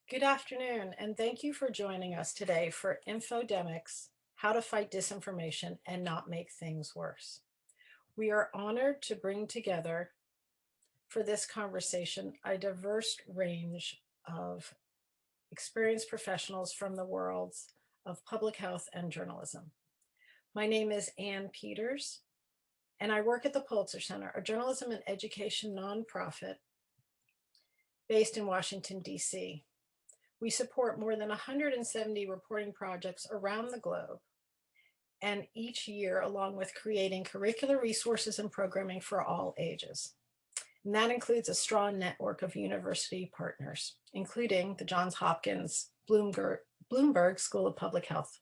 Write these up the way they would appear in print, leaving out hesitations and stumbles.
Good afternoon, and thank you for joining us today for Infodemics, How to Fight Disinformation and Not Make Things Worse. We are honored to bring together for this conversation a diverse range of experienced professionals from the worlds of public health and journalism. My name is Ann Peters, and I work at the Pulitzer Center, a journalism and education nonprofit based in Washington, D.C. We support more than 170 reporting projects around the globe, and each year, along with creating curricular resources and programming for all ages. And that includes a strong network of university partners, including the Johns Hopkins Bloomberg School of Public Health.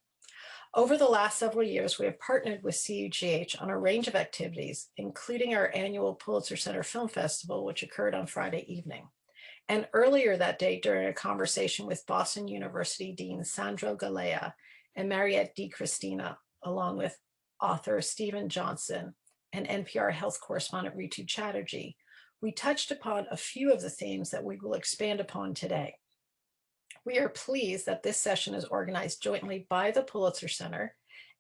Over the last several years, we have partnered with CUGH on a range of activities, including our annual Pulitzer Center Film Festival, which occurred on Friday evening. And earlier that day, during a conversation with Boston University Dean Sandro Galea and Mariette DiCristina, along with author Stephen Johnson and NPR health correspondent Ritu Chatterjee, we touched upon a few of the themes that we will expand upon today. We are pleased that this session is organized jointly by the Pulitzer Center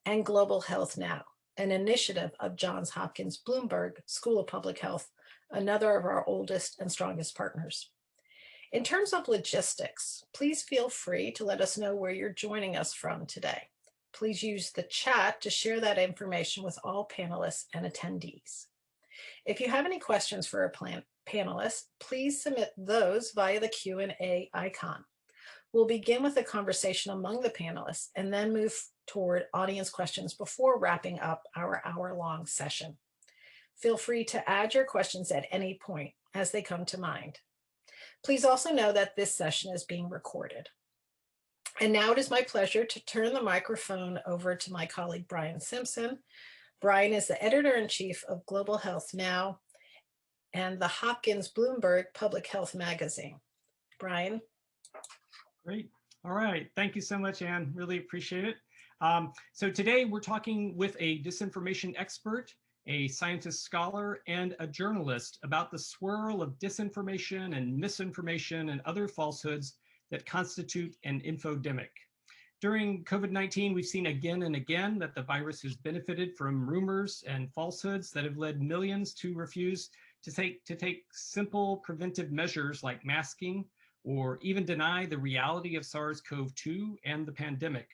and Global Health Now, an initiative of Johns Hopkins Bloomberg School of Public Health, another of our oldest and strongest partners. In terms of logistics, please feel free to let us know where you're joining us from today. Please use the chat to share that information with all panelists and attendees. If you have any questions for our panelists, please submit those via the Q&A icon. We'll begin with a conversation among the panelists and then move toward audience questions before wrapping up our hour-long session. Feel free to add your questions at any point as they come to mind. Please also know that this session is being recorded. And now it is my pleasure to turn the microphone over to my colleague, Brian Simpson. Brian is the editor-in-chief of Global Health Now and the Hopkins Bloomberg Public Health Magazine. Brian. Great. All right. Thank you so much, Ann. Really appreciate it. So today we're talking with a disinformation expert, a scientist scholar, and a journalist about the swirl of disinformation and misinformation and other falsehoods that constitute an infodemic. During COVID-19, we've seen again and again that the virus has benefited from rumors and falsehoods that have led millions to refuse to take simple preventive measures like masking or even deny the reality of SARS-CoV-2 and the pandemic.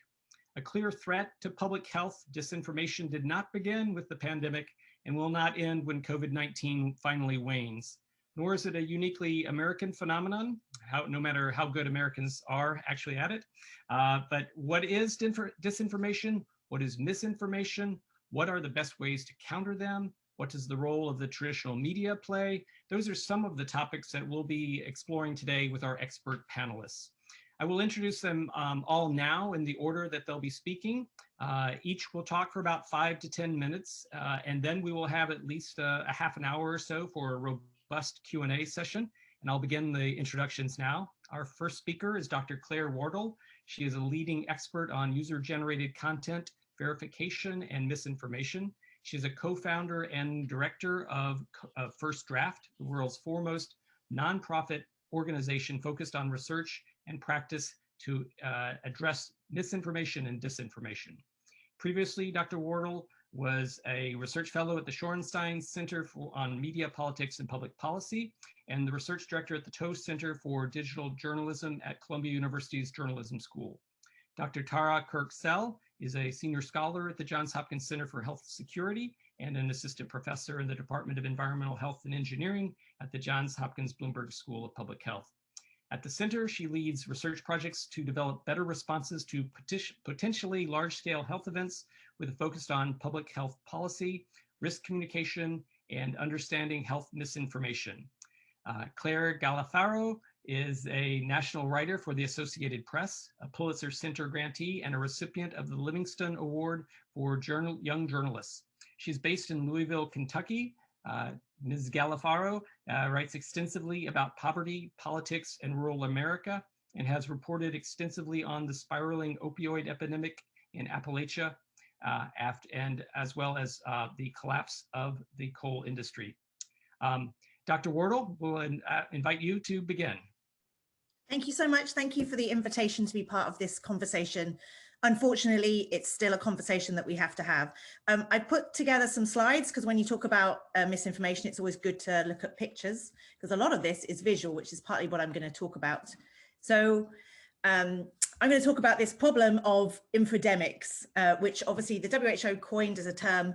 A clear threat to public health, disinformation did not begin with the pandemic and will not end when COVID-19 finally wanes. Nor is it a uniquely American phenomenon, no matter how good Americans are actually at it. But what is disinformation? What is misinformation? What are the best ways to counter them? What does the role of the traditional media play? Those are some of the topics that we'll be exploring today with our expert panelists. I will introduce them all now in the order that they'll be speaking. Each will talk for about 5 to 10 minutes, and then we will have at least a half an hour or so for a robust Q&A session. And I'll begin the introductions now. Our first speaker is Dr. Claire Wardle. She is a leading expert on user-generated content, verification, and misinformation. She's a co-founder and director of First Draft, the world's foremost nonprofit organization focused on research and practice to address misinformation and disinformation. Previously, Dr. Wardle was a research fellow at the Shorenstein Center on Media, Politics, and Public Policy, and the research director at the Toast Center for Digital Journalism at Columbia University's Journalism School. Dr. Tara Kirk-Sell is a senior scholar at the Johns Hopkins Center for Health Security and an assistant professor in the Department of Environmental Health and Engineering at the Johns Hopkins Bloomberg School of Public Health. At the center, she leads research projects to develop better responses to potentially large-scale health events with a focus on public health policy, risk communication, and understanding health misinformation. Claire Galofaro is a national writer for the Associated Press, a Pulitzer Center-grantee, and a recipient of the Livingston Award for Young Journalists. She's based in Louisville, Kentucky. Ms. Galifaro writes extensively about poverty, politics, and rural America, and has reported extensively on the spiraling opioid epidemic in Appalachia, and as well as the collapse of the coal industry. Dr. Wardle, we'll invite you to begin. Thank you so much. Thank you for the invitation to be part of this conversation. Unfortunately, it's still a conversation that we have to have. I put together some slides because when you talk about misinformation, it's always good to look at pictures because a lot of this is visual, which is partly what I'm going to talk about. So I'm going to talk about this problem of infodemics, which obviously the WHO coined as a term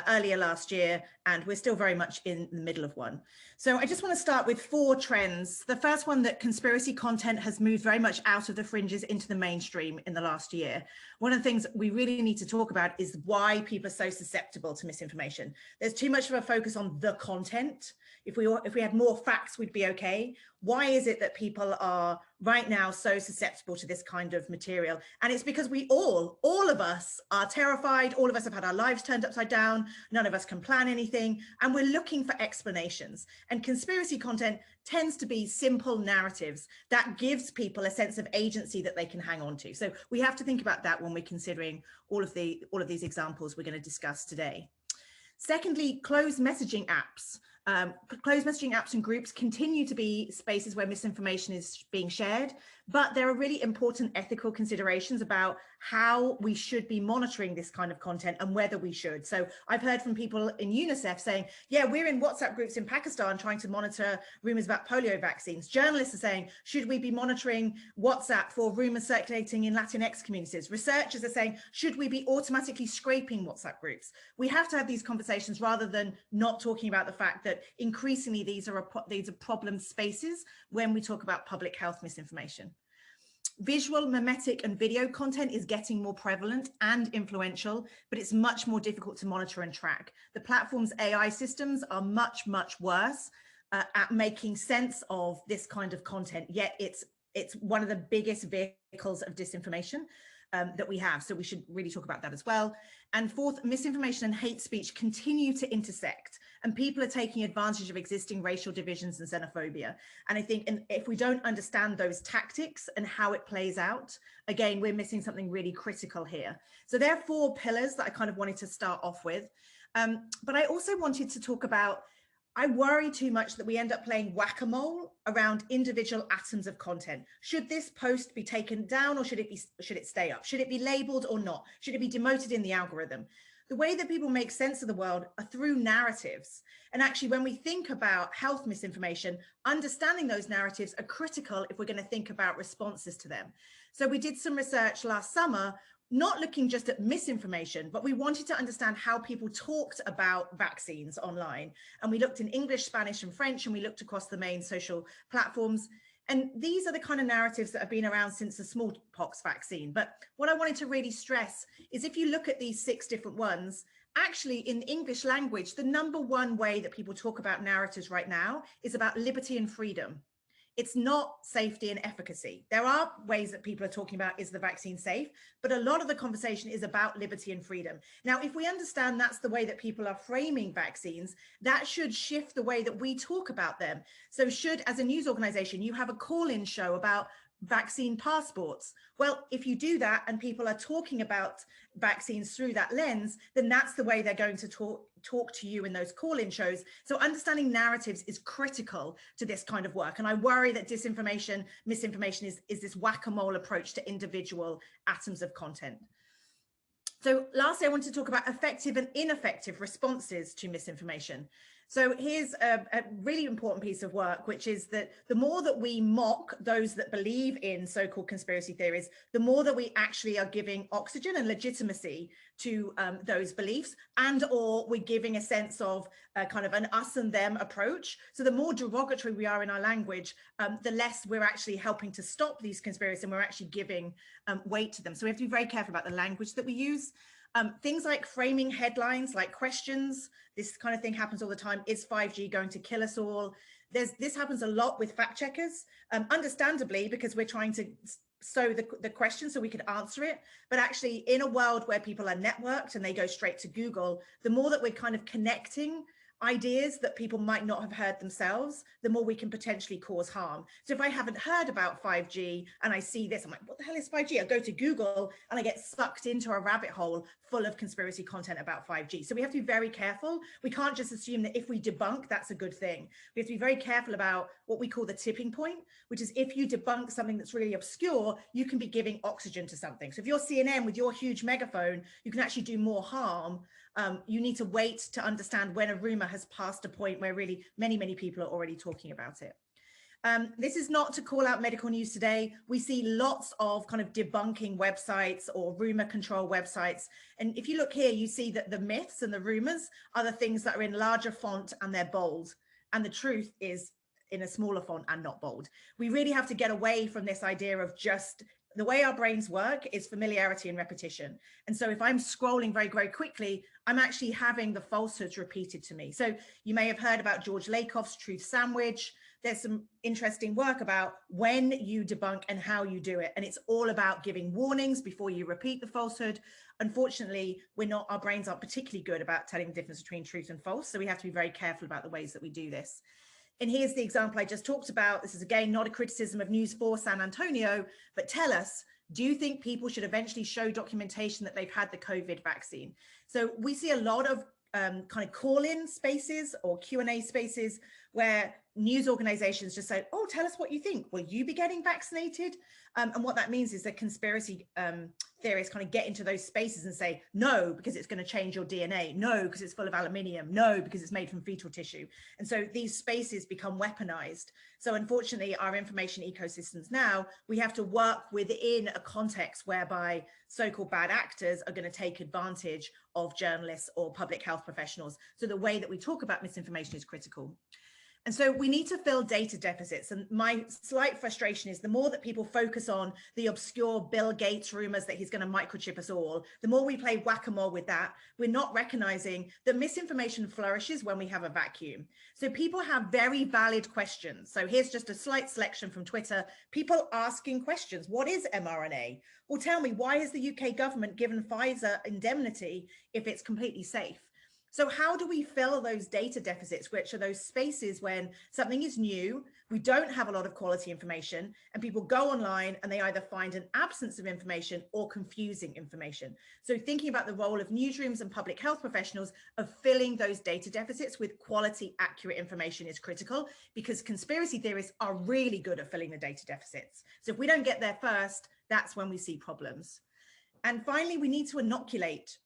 earlier last year, and we're still very much in the middle of one. So I just want to start with 4 trends. The first one, that conspiracy content has moved very much out of the fringes into the mainstream in the last year. One of the things we really need to talk about is why people are so susceptible to misinformation. There's too much of a focus on the content. If we had more facts, we'd be okay. Why is it that people are right now so susceptible to this kind of material? And it's because we all of us are terrified. All of us have had our lives turned upside down. None of us can plan anything. And we're looking for explanations. And conspiracy content tends to be simple narratives that gives people a sense of agency that they can hang on to. So we have to think about that when we're considering all of these examples we're going to discuss today. Secondly, closed messaging apps. Closed messaging apps and groups continue to be spaces where misinformation is being shared, but there are really important ethical considerations about how we should be monitoring this kind of content and whether we should. So I've heard from people in UNICEF saying, yeah, we're in WhatsApp groups in Pakistan trying to monitor rumors about polio vaccines. Journalists are saying, should we be monitoring WhatsApp for rumors circulating in Latinx communities? Researchers are saying, should we be automatically scraping WhatsApp groups? We have to have these conversations rather than not talking about the fact that increasingly these are problem spaces when we talk about public health misinformation. Visual, mimetic, and video content is getting more prevalent and influential, but it's much more difficult to monitor and track. The platform's AI systems are much worse at making sense of this kind of content, yet it's one of the biggest vehicles of disinformation that we have. So we should really talk about that as well. And fourth, misinformation and hate speech continue to intersect, and people are taking advantage of existing racial divisions and xenophobia. And I think if we don't understand those tactics and how it plays out, again, we're missing something really critical here. So there are 4 pillars that I kind of wanted to start off with. But I also wanted to talk about, I worry too much that we end up playing whack-a-mole around individual atoms of content. Should this post be taken down or should it stay up? Should it be labeled or not? Should it be demoted in the algorithm? The way that people make sense of the world are through narratives. And actually, when we think about health misinformation, understanding those narratives are critical if we're going to think about responses to them. So we did some research last summer, not looking just at misinformation, but we wanted to understand how people talked about vaccines online. And we looked in English, Spanish, and French, and we looked across the main social platforms. And these are the kind of narratives that have been around since the smallpox vaccine. But what I wanted to really stress is if you look at these 6 different ones, actually in the English language, the #1 way that people talk about narratives right now is about liberty and freedom. It's not safety and efficacy. There are ways that people are talking about, is the vaccine safe? But a lot of the conversation is about liberty and freedom. Now, if we understand that's the way that people are framing vaccines, that should shift the way that we talk about them. So should, as a news organization, you have a call-in show about vaccine passports? Well, if you do that and people are talking about vaccines through that lens, then that's the way they're going to talk to you in those call-in shows. So understanding narratives is critical to this kind of work. And I worry that disinformation, misinformation is this whack-a-mole approach to individual atoms of content. So lastly, I want to talk about effective and ineffective responses to misinformation. So here's a really important piece of work, which is that the more that we mock those that believe in so-called conspiracy theories, the more that we actually are giving oxygen and legitimacy to those beliefs, and or we're giving a sense of kind of an us and them approach. So the more derogatory we are in our language, the less we're actually helping to stop these conspiracies, and we're actually giving weight to them. So we have to be very careful about the language that we use. Things like framing headlines, like questions, this kind of thing happens all the time. Is 5G going to kill us all? This happens a lot with fact checkers, understandably, because we're trying to sow the question so we can answer it. But actually, in a world where people are networked and they go straight to Google, the more that we're kind of connecting ideas that people might not have heard themselves, the more we can potentially cause harm. So if I haven't heard about 5G and I see this, I'm like, what the hell is 5G? I go to Google and I get sucked into a rabbit hole full of conspiracy content about 5G. So we have to be very careful. We can't just assume that if we debunk, that's a good thing. We have to be very careful about what we call the tipping point, which is if you debunk something that's really obscure, you can be giving oxygen to something. So if you're CNN with your huge megaphone, you can actually do more harm. You need to wait to understand when a rumor has passed a point where really many people are already talking about it. This is not to call out medical news today. We see lots of kind of debunking websites or rumor control websites. And if you look here, you see that the myths and the rumors are the things that are in larger font and they're bold. And the truth is in a smaller font and not bold. We really have to get away from this idea of just the way our brains work is familiarity and repetition. And so if I'm scrolling very quickly, I'm actually having the falsehoods repeated to me. So you may have heard about George Lakoff's truth sandwich. There's some interesting work about when you debunk and how you do it. And it's all about giving warnings before you repeat the falsehood. Unfortunately, our brains aren't particularly good about telling the difference between truth and false. So we have to be very careful about the ways that we do this. And here's the example I just talked about. This is again, not a criticism of News 4 San Antonio, but tell us, do you think people should eventually show documentation that they've had the COVID vaccine? So we see a lot of kind of call-in spaces or Q&A spaces where news organizations just say, oh, tell us what you think. Will you be getting vaccinated? And what that means is that conspiracy theorists kind of get into those spaces and say, no, because it's going to change your DNA. No, because it's full of aluminium. No, because it's made from fetal tissue. And so these spaces become weaponized. So unfortunately, our information ecosystems now, we have to work within a context whereby so-called bad actors are going to take advantage of journalists or public health professionals. So the way that we talk about misinformation is critical. And so we need to fill data deficits. And my slight frustration is the more that people focus on the obscure Bill Gates rumors that he's going to microchip us all, the more we play whack-a-mole with that, we're not recognizing that misinformation flourishes when we have a vacuum. So people have very valid questions. So here's just a slight selection from Twitter. People asking questions. What is mRNA? Well, tell me, why has the UK government given Pfizer indemnity if it's completely safe? So how do we fill those data deficits, which are those spaces when something is new, we don't have a lot of quality information, and people go online and they either find an absence of information or confusing information. So thinking about the role of newsrooms and public health professionals of filling those data deficits with quality, accurate information is critical, because conspiracy theorists are really good at filling the data deficits. So if we don't get there first, that's when we see problems. And finally, we need to inoculate.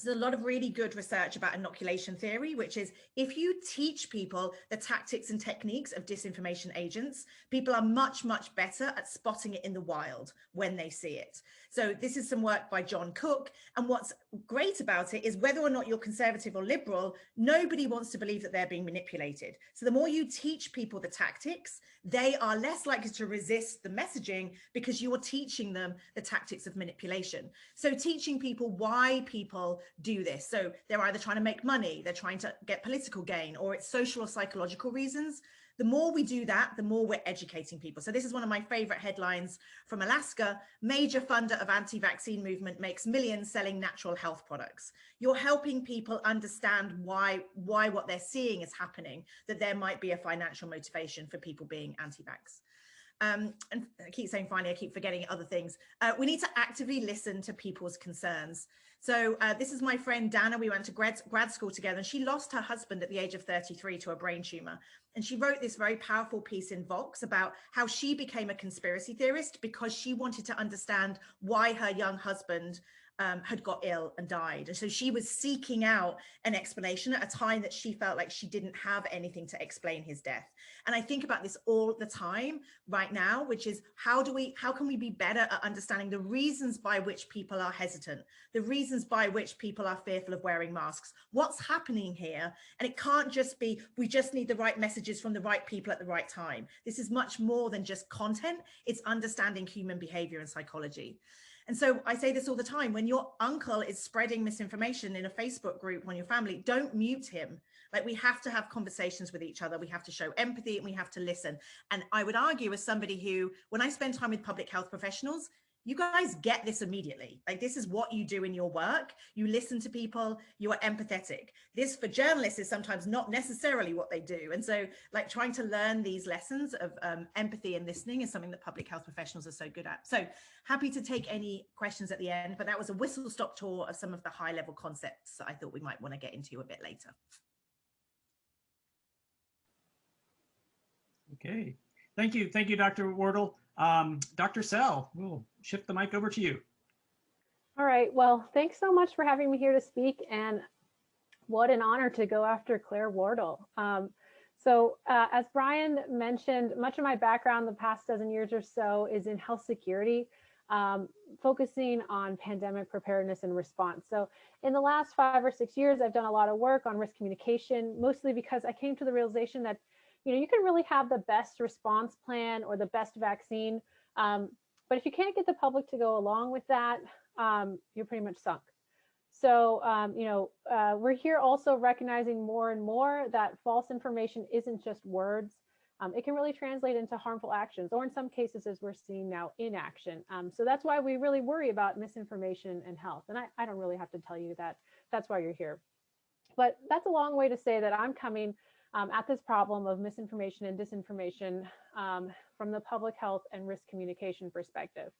There's a lot of really good research about inoculation theory, which is if you teach people the tactics and techniques of disinformation agents, people are much better at spotting it in the wild when they see it. So this is some work by John Cook. And what's great about it is whether or not you're conservative or liberal, nobody wants to believe that they're being manipulated. So the more you teach people the tactics, they are less likely to resist the messaging because you're teaching them the tactics of manipulation. So teaching people why people do this. So they're either trying to make money, they're trying to get political gain, or it's social or psychological reasons. The more we do that, the more we're educating people. So this is one of my favorite headlines from Alaska. Major funder of anti-vaccine movement makes millions selling natural health products. You're helping people understand why what they're seeing is happening, that there might be a financial motivation for people being anti-vax. And I keep saying finally, I keep forgetting other things. We need to actively listen to people's concerns. So this is my friend Dana. We went to grad school together, and she lost her husband at the age of 33 to a brain tumor. And she wrote this very powerful piece in Vox about how she became a conspiracy theorist because she wanted to understand why her young husband had got ill and died. And so she was seeking out an explanation at a time that she felt like she didn't have anything to explain his death. And I think about this all the time right now, which is how can we be better at understanding the reasons by which people are hesitant, the reasons by which people are fearful of wearing masks, what's happening here? And it can't just be, we just need the right messages from the right people at the right time. This is much more than just content. It's understanding human behavior and psychology. And so I say this all the time, when your uncle is spreading misinformation in a Facebook group on your family, don't mute him. Like, we have to have conversations with each other. We have to show empathy and we have to listen. And I would argue, as somebody who, when I spend time with public health professionals, you guys get this immediately. Like, this is what you do in your work. You listen to people, you are empathetic. This for journalists is sometimes not necessarily what they do. And so like trying to learn these lessons of empathy and listening is something that public health professionals are so good at. So happy to take any questions at the end, but that was a whistle stop tour of some of the high level concepts that I thought we might want to get into a bit later. Okay, thank you, Dr. Wardle. Dr. Sell, we'll shift the mic over to you. All right, well, thanks so much for having me here to speak, and what an honor to go after Claire Wardle. As Brian mentioned, much of my background the past dozen years or so is in health security, focusing on pandemic preparedness and response. So in the last 5 or 6 years, I've done a lot of work on risk communication, mostly because I came to the realization that you can really have the best response plan or the best vaccine, but if you can't get the public to go along with that, you're pretty much sunk. So, we're here also recognizing more and more that false information isn't just words. It can really translate into harmful actions, or in some cases, as we're seeing now, inaction. So that's why we really worry about misinformation and health. And I don't really have to tell you that. That's why you're here. But that's a long way to say that I'm coming at this problem of misinformation and disinformation from the public health and risk communication perspective.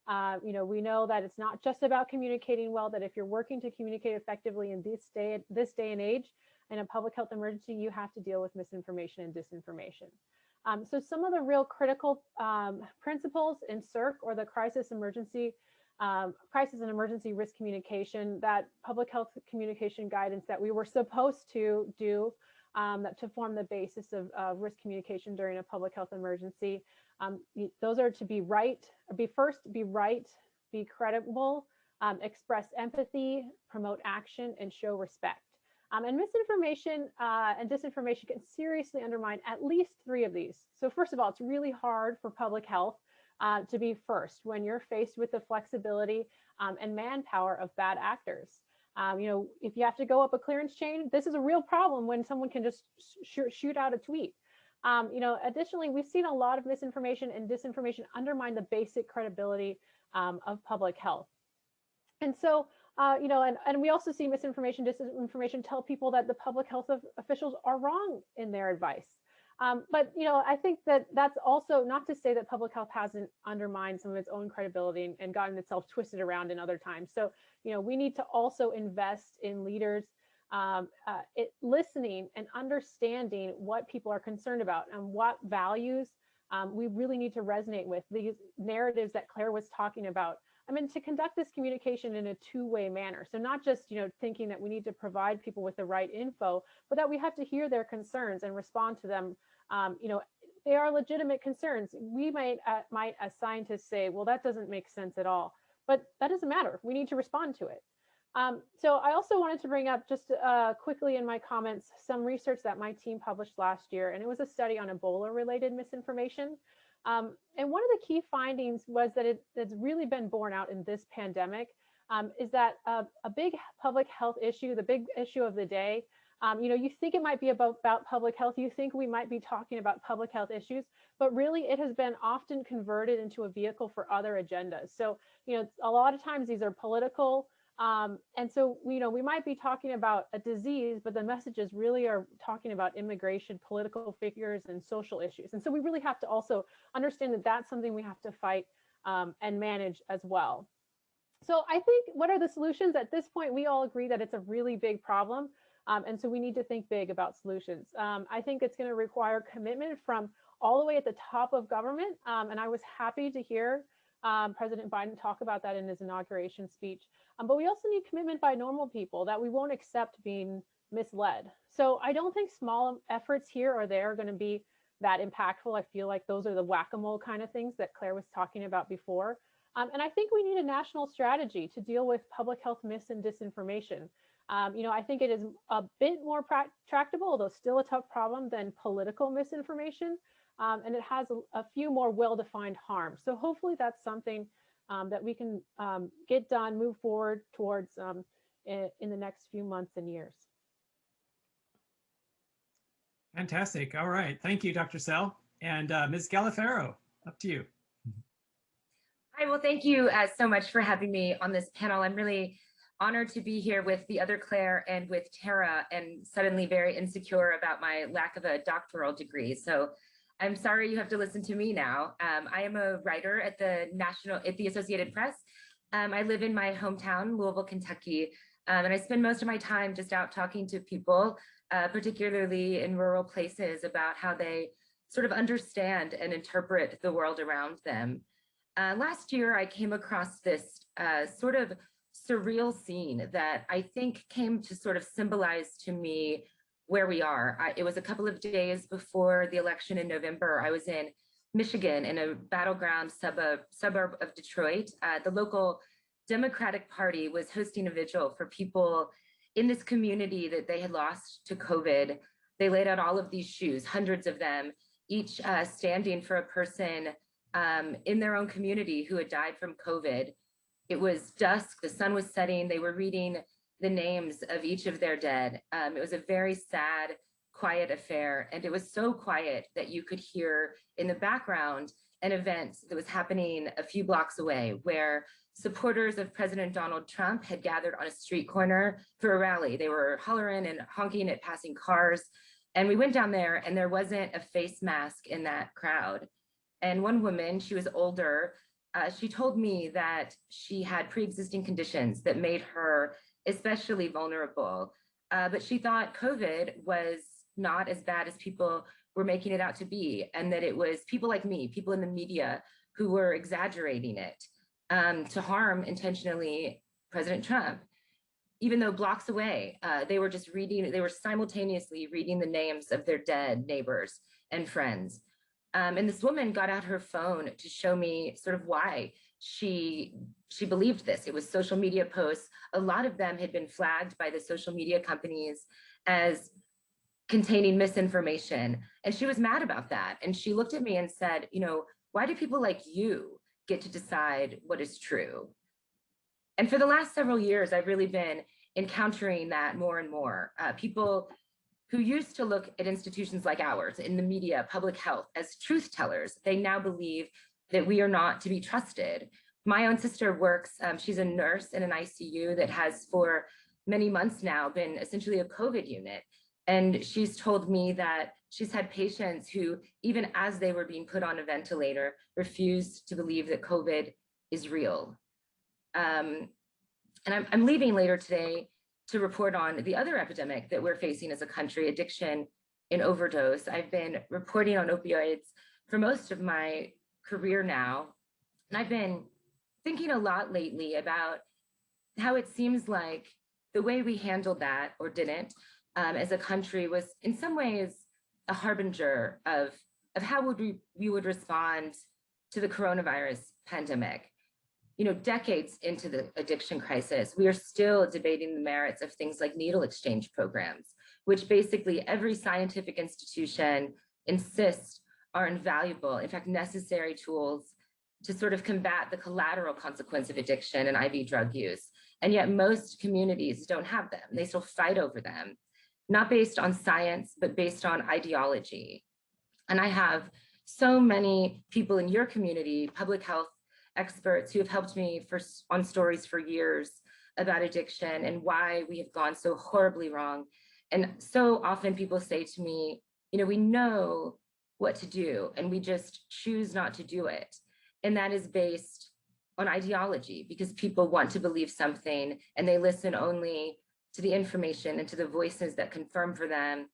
We know that it's not just about communicating well, that if you're working to communicate effectively in this day and age, in a public health emergency, you have to deal with misinformation and disinformation. So some of the real critical principles in CUGH, or the crisis and emergency risk communication, that public health communication guidance that we were supposed to do to form the basis of risk communication during a public health emergency. Those are to be right, be right, be credible, express empathy, promote action, and show respect. And misinformation and disinformation can seriously undermine at least 3 of these. So first of all, it's really hard for public health to be first when you're faced with the flexibility and manpower of bad actors. If you have to go up a clearance chain, this is a real problem when someone can just shoot out a tweet. Additionally, we've seen a lot of misinformation and disinformation undermine the basic credibility of public health. And so, and we also see misinformation, disinformation tell people that the public health officials are wrong in their advice. But I think that that's also not to say that public health hasn't undermined some of its own credibility and gotten itself twisted around in other times. So, we need to also invest in leaders listening and understanding what people are concerned about and what values we really need to resonate with. These narratives that Claire was talking about. I mean, to conduct this communication in a two-way manner. So not just, thinking that we need to provide people with the right info, but that we have to hear their concerns and respond to them. They are legitimate concerns. We might as scientists say, well, that doesn't make sense at all, but that doesn't matter. We need to respond to it. So I also wanted to bring up just quickly in my comments, some research that my team published last year, and it was a study on Ebola-related misinformation. And one of the key findings was that it's really been borne out in this pandemic, is that a big public health issue, the big issue of the day, you think it might be about public health, you think we might be talking about public health issues, but really it has been often converted into a vehicle for other agendas. So, a lot of times these are political, and so, we might be talking about a disease, but the messages really are talking about immigration, political figures, and social issues. And so we really have to also understand that that's something we have to fight and manage as well. So I think, what are the solutions? At this point, we all agree that it's a really big problem. And so we need to think big about solutions. I think it's going to require commitment from all the way at the top of government. And I was happy to hear President Biden talk about that in his inauguration speech. But we also need commitment by normal people that we won't accept being misled. So I don't think small efforts here or there are going to be that impactful. I feel like those are the whack-a-mole kind of things that Claire was talking about before. And I think we need a national strategy to deal with public health mis and disinformation. I think it is a bit more tractable, although still a tough problem, than political misinformation. And it has a few more well-defined harms. So hopefully that's something that we can get done, move forward towards in the next few months and years. Fantastic. All right. Thank you, Dr. Sell. And Ms. Galifaro, up to you. Hi, well, thank you so much for having me on this panel. I'm really honored to be here with the other Claire and with Tara, and suddenly very insecure about my lack of a doctoral degree. So I'm sorry you have to listen to me now. I am a writer at the Associated Press. I live in my hometown, Louisville, Kentucky, and I spend most of my time just out talking to people, particularly in rural places, about how they sort of understand and interpret the world around them. Last year, I came across this sort of surreal scene that I think came to sort of symbolize to me where we are. It was a couple of days before the election in November. I was in Michigan in a battleground suburb of Detroit. The local Democratic Party was hosting a vigil for people in this community that they had lost to COVID. They laid out all of these shoes, hundreds of them, each standing for a person in their own community who had died from COVID. It was dusk, the sun was setting, they were reading the names of each of their dead. It was a very sad, quiet affair. And it was so quiet that you could hear in the background an event that was happening a few blocks away, where supporters of President Donald Trump had gathered on a street corner for a rally. They were hollering and honking at passing cars. And we went down there and there wasn't a face mask in that crowd. And one woman, she was older, she told me that she had pre-existing conditions that made her especially vulnerable. But she thought COVID was not as bad as people were making it out to be, and that it was people like me, people in the media, who were exaggerating it to harm intentionally President Trump. Even though blocks away, they were just reading, they were simultaneously reading the names of their dead neighbors and friends. And this woman got out her phone to show me sort of why she believed this. It was social media posts. A lot of them had been flagged by the social media companies as containing misinformation. And she was mad about that. And she looked at me and said, you know, why do people like you get to decide what is true? And for the last several years, I've really been encountering that more and more. People who used to look at institutions like ours in the media, public health, as truth tellers, they now believe that we are not to be trusted. My own sister works, she's a nurse in an ICU that has for many months now been essentially a COVID unit. And she's told me that she's had patients who, even as they were being put on a ventilator, refused to believe that COVID is real. And I'm leaving later today to report on the other epidemic that we're facing as a country, addiction and overdose. I've been reporting on opioids for most of my career now. And I've been thinking a lot lately about how it seems like the way we handled that or didn't as a country was in some ways a harbinger of how we would respond to the coronavirus pandemic. You know, decades into the addiction crisis, we are still debating the merits of things like needle exchange programs, which basically every scientific institution insists are invaluable, in fact, necessary tools to sort of combat the collateral consequence of addiction and IV drug use. And yet most communities don't have them. They still fight over them, not based on science, but based on ideology. And I have so many people in your community, public health experts, who have helped me on stories for years about addiction and why we have gone so horribly wrong. And so often people say to me, you know, we know what to do and we just choose not to do it. And that is based on ideology, because people want to believe something and they listen only to the information and to the voices that confirm for them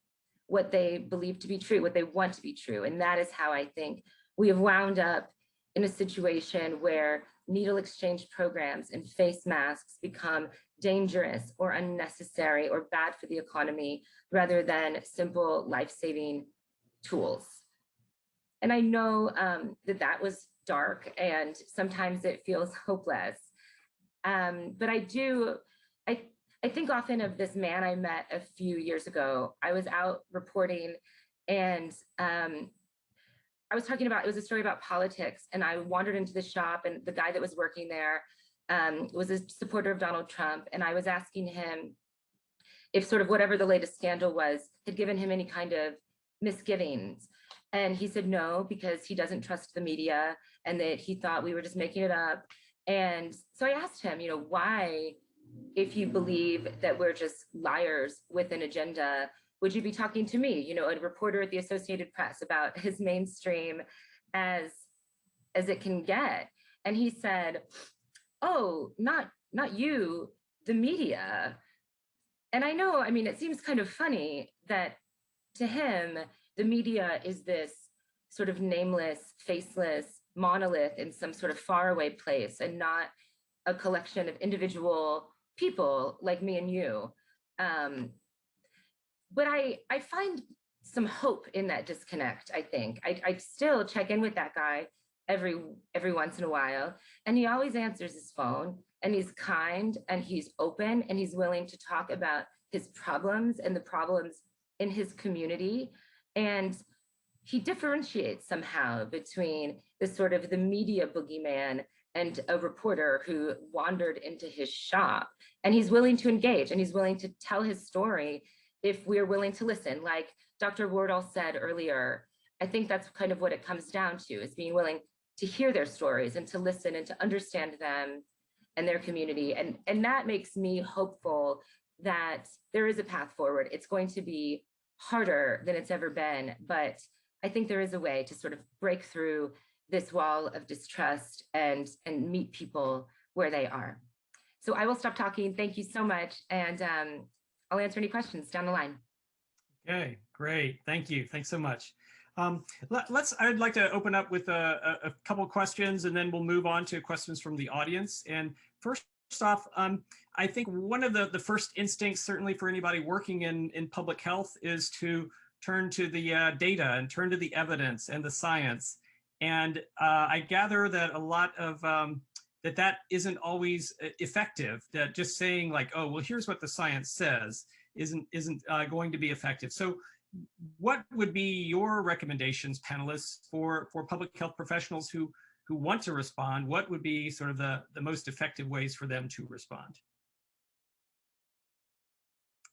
what they believe to be true, what they want to be true. And that is how I think we have wound up in a situation where needle exchange programs and face masks become dangerous or unnecessary or bad for the economy rather than simple life-saving tools. And I know that was dark and sometimes it feels hopeless. But I think often of this man I met a few years ago. I was out reporting and I was talking about, it was a story about politics, and I wandered into the shop and the guy that was working there was a supporter of Donald Trump. And I was asking him if sort of whatever the latest scandal was had given him any kind of misgivings. And he said no, because he doesn't trust the media and that he thought we were just making it up. And so I asked him, why, if you believe that we're just liars with an agenda, would you be talking to me, a reporter at the Associated Press, about as mainstream as it can get? And he said, oh, not you, the media. And I know, it seems kind of funny that to him, the media is this sort of nameless, faceless monolith in some sort of faraway place, and not a collection of individual people like me and you. But I find some hope in that disconnect, I think. I still check in with that guy every once in a while, and he always answers his phone, and he's kind, and he's open, and he's willing to talk about his problems and the problems in his community. And he differentiates somehow between the sort of the media boogeyman and a reporter who wandered into his shop. And he's willing to engage, and he's willing to tell his story if we're willing to listen. Like Dr. Wardle said earlier, I think that's kind of what it comes down to, is being willing to hear their stories and to listen and to understand them and their community. And that makes me hopeful that there is a path forward. It's going to be harder than it's ever been, but I think there is a way to sort of break through this wall of distrust and meet people where they are. So I will stop talking. Thank you so much. And I'll answer any questions down the line. Okay, great. Thank you. Thanks so much. I'd like to open up with a couple questions, and then we'll move on to questions from the audience. And first off, I think one of the first instincts, certainly for anybody working in public health, is to turn to the data and turn to the evidence and the science. And I gather that a lot of that isn't always effective, that just saying like, oh, well, here's what the science says isn't going to be effective. So what would be your recommendations, panelists, for public health professionals who want to respond? What would be sort of the most effective ways for them to respond?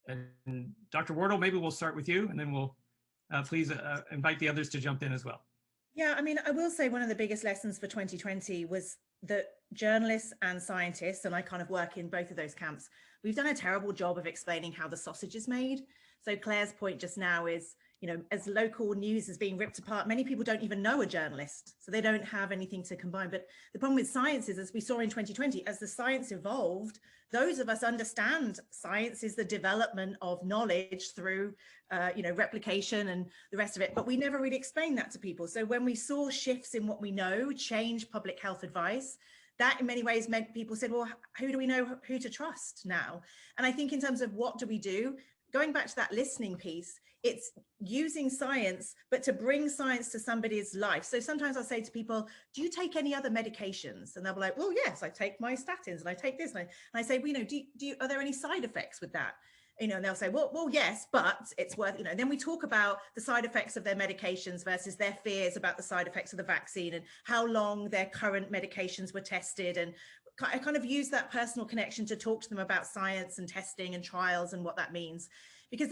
And Dr. Wardle, maybe we'll start with you, and then we'll please invite the others to jump in as well. Yeah, I will say one of the biggest lessons for 2020 was that journalists and scientists, and I kind of work in both of those camps, we've done a terrible job of explaining how the sausage is made. So Claire's point just now is, as local news is being ripped apart, many people don't even know a journalist, so they don't have anything to combine. But the problem with science is, as we saw in 2020, as the science evolved, those of us understand science is the development of knowledge through, replication and the rest of it, but we never really explained that to people. So when we saw shifts in what we know, change public health advice, that in many ways meant people said, well, who do we know who to trust now? And I think in terms of what do we do, going back to that listening piece, it's using science, but to bring science to somebody's life. So sometimes I'll say to people, do you take any other medications? And they'll be like, well, yes, I take my statins and I take this. And I say, well, are there any side effects with that? And they'll say, well, yes, but it's worth, then we talk about the side effects of their medications versus their fears about the side effects of the vaccine and how long their current medications were tested. And I kind of use that personal connection to talk to them about science and testing and trials and what that means. Because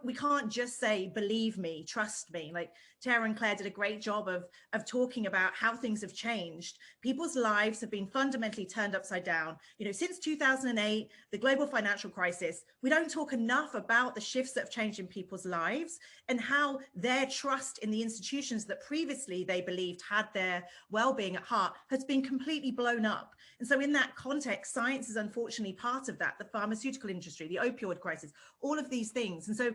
we can't just say, believe me, trust me. Like Tara and Claire did a great job of talking about how things have changed. People's lives have been fundamentally turned upside down. Since 2008, the global financial crisis, we don't talk enough about the shifts that have changed in people's lives and how their trust in the institutions that previously they believed had their well-being at heart has been completely blown up. And so in that context, science is unfortunately part of that, the pharmaceutical industry, the opioid crisis, all of these things. And so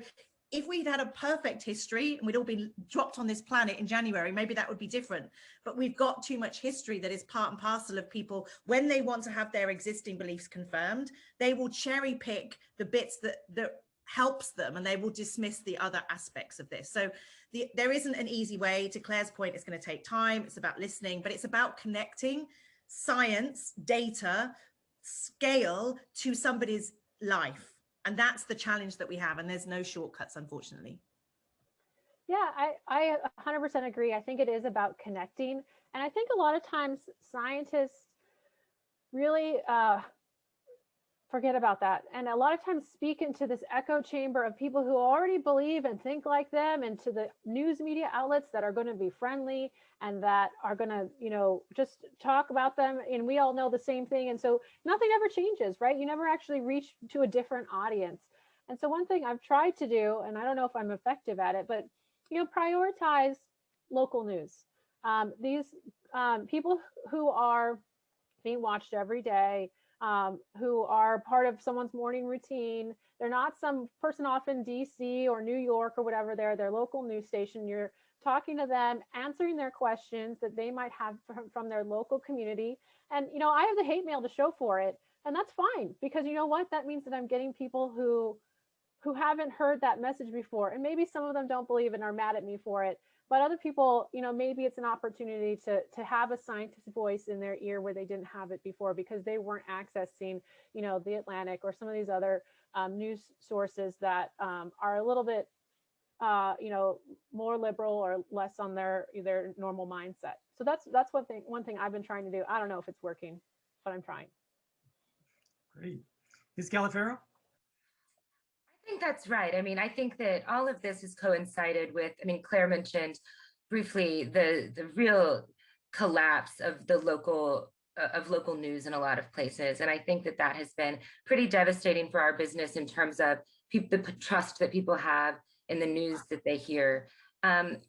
if we'd had a perfect history and we'd all been dropped on this planet in January, maybe that would be different. But we've got too much history that is part and parcel of people. When they want to have their existing beliefs confirmed, they will cherry pick the bits that helps them and they will dismiss the other aspects of this. So there isn't an easy way. To Claire's point, it's going to take time. It's about listening, but it's about connecting science, data, scale to somebody's life. And that's the challenge that we have. And there's no shortcuts, unfortunately. Yeah, I 100% agree. I think it is about connecting. And I think a lot of times scientists really, forget about that. And a lot of times speak into this echo chamber of people who already believe and think like them, and to the news media outlets that are going to be friendly and that are going to, just talk about them. And we all know the same thing. And so nothing ever changes, right? You never actually reach to a different audience. And so one thing I've tried to do, and I don't know if I'm effective at it, but, prioritize local news. These people who are being watched every day, who are part of someone's morning routine. They're not some person off in DC or New York or whatever. They're their local news station. You're talking to them, answering their questions that they might have from their local community. And, I have the hate mail to show for it. And that's fine, because you know what? That means that I'm getting people who haven't heard that message before. And maybe some of them don't believe and are mad at me for it. But other people, maybe it's an opportunity to have a scientist's voice in their ear where they didn't have it before, because they weren't accessing, the Atlantic or some of these other news sources that are a little bit, more liberal or less on their normal mindset. So that's one thing I've been trying to do. I don't know if it's working, but I'm trying. Great. Ms. Galifaro? I think that's right. I mean, I think that all of this has coincided with, Claire mentioned briefly the real collapse of the local news in a lot of places. And I think that has been pretty devastating for our business in terms of the trust that people have in the news that they hear. And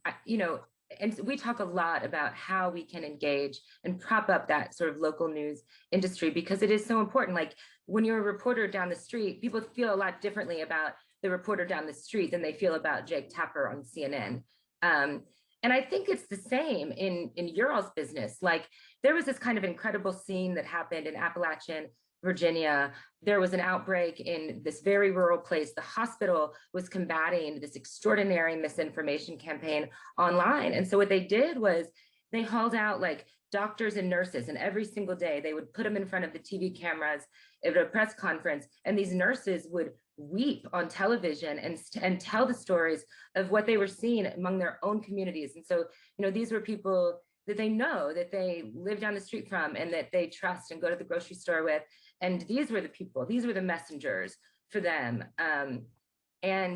we talk a lot about how we can engage and prop up that sort of local news industry, because it is so important. Like when you're a reporter down the street, people feel a lot differently about the reporter down the street than they feel about Jake Tapper on CNN. And I think it's the same in your all's business. Like there was this kind of incredible scene that happened in Appalachia, Virginia. There was an outbreak in this very rural place. The hospital was combating this extraordinary misinformation campaign online. And so what they did was they hauled out like doctors and nurses, and every single day they would put them in front of the TV cameras at a press conference, and these nurses would weep on television and tell the stories of what they were seeing among their own communities. And so, these were people that they know, that they live down the street from, and that they trust and go to the grocery store with. And these were the people, these were the messengers for them. And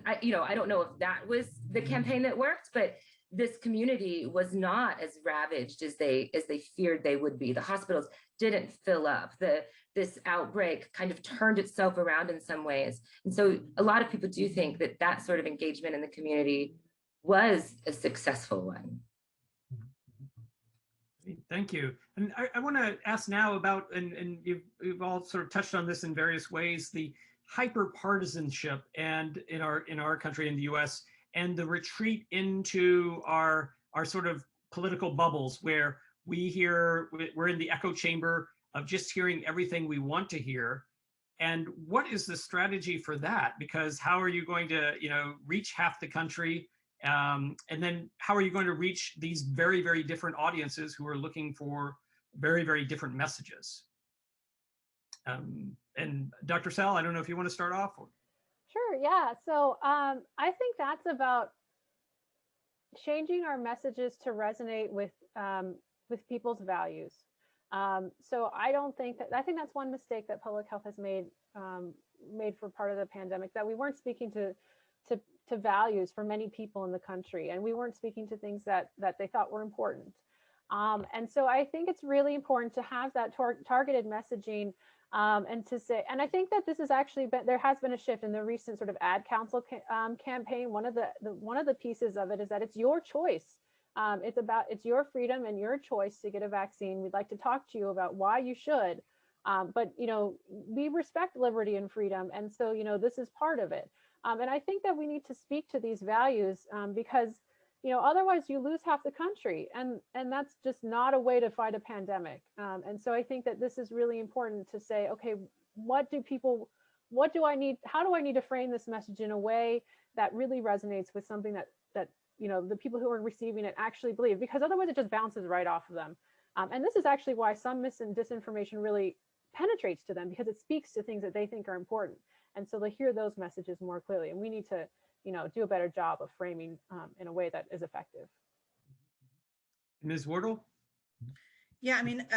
I don't know if that was the campaign that worked, but this community was not as ravaged as they feared they would be. The hospitals didn't fill up. This outbreak kind of turned itself around in some ways. And so a lot of people do think that sort of engagement in the community was a successful one. Thank you. And I want to ask now about, and you've all sort of touched on this in various ways, the hyper-partisanship and in our country, in the US, and the retreat into our sort of political bubbles, where we're in the echo chamber of just hearing everything we want to hear. And what is the strategy for that? Because how are you going to, reach half the country? And then how are you going to reach these very, very different audiences who are looking for very, very different messages? And Dr. Sal, I don't know if you want to start off. Or... Sure, yeah. So I think that's about changing our messages to resonate with people's values. So I think that's one mistake that public health has made for part of the pandemic, that we weren't speaking to values for many people in the country, and we weren't speaking to things that they thought were important. And so I think it's really important to have that targeted messaging, and to say, and I think that this has actually been, there has been a shift in the recent sort of ad council campaign. One of the pieces of it is that it's your choice. It's your freedom and your choice to get a vaccine. We'd like to talk to you about why you should, but we respect liberty and freedom, and so this is part of it. And I think that we need to speak to these values, because otherwise you lose half the country, and that's just not a way to fight a pandemic. And so I think that this is really important to say, okay, how do I need to frame this message in a way that really resonates with something that the people who are receiving it actually believe, because otherwise it just bounces right off of them. And this is actually why some mis and disinformation really penetrates to them, because it speaks to things that they think are important. And so they hear those messages more clearly. And we need to, do a better job of framing in a way that is effective. Ms. Wardle? Yeah, I mean,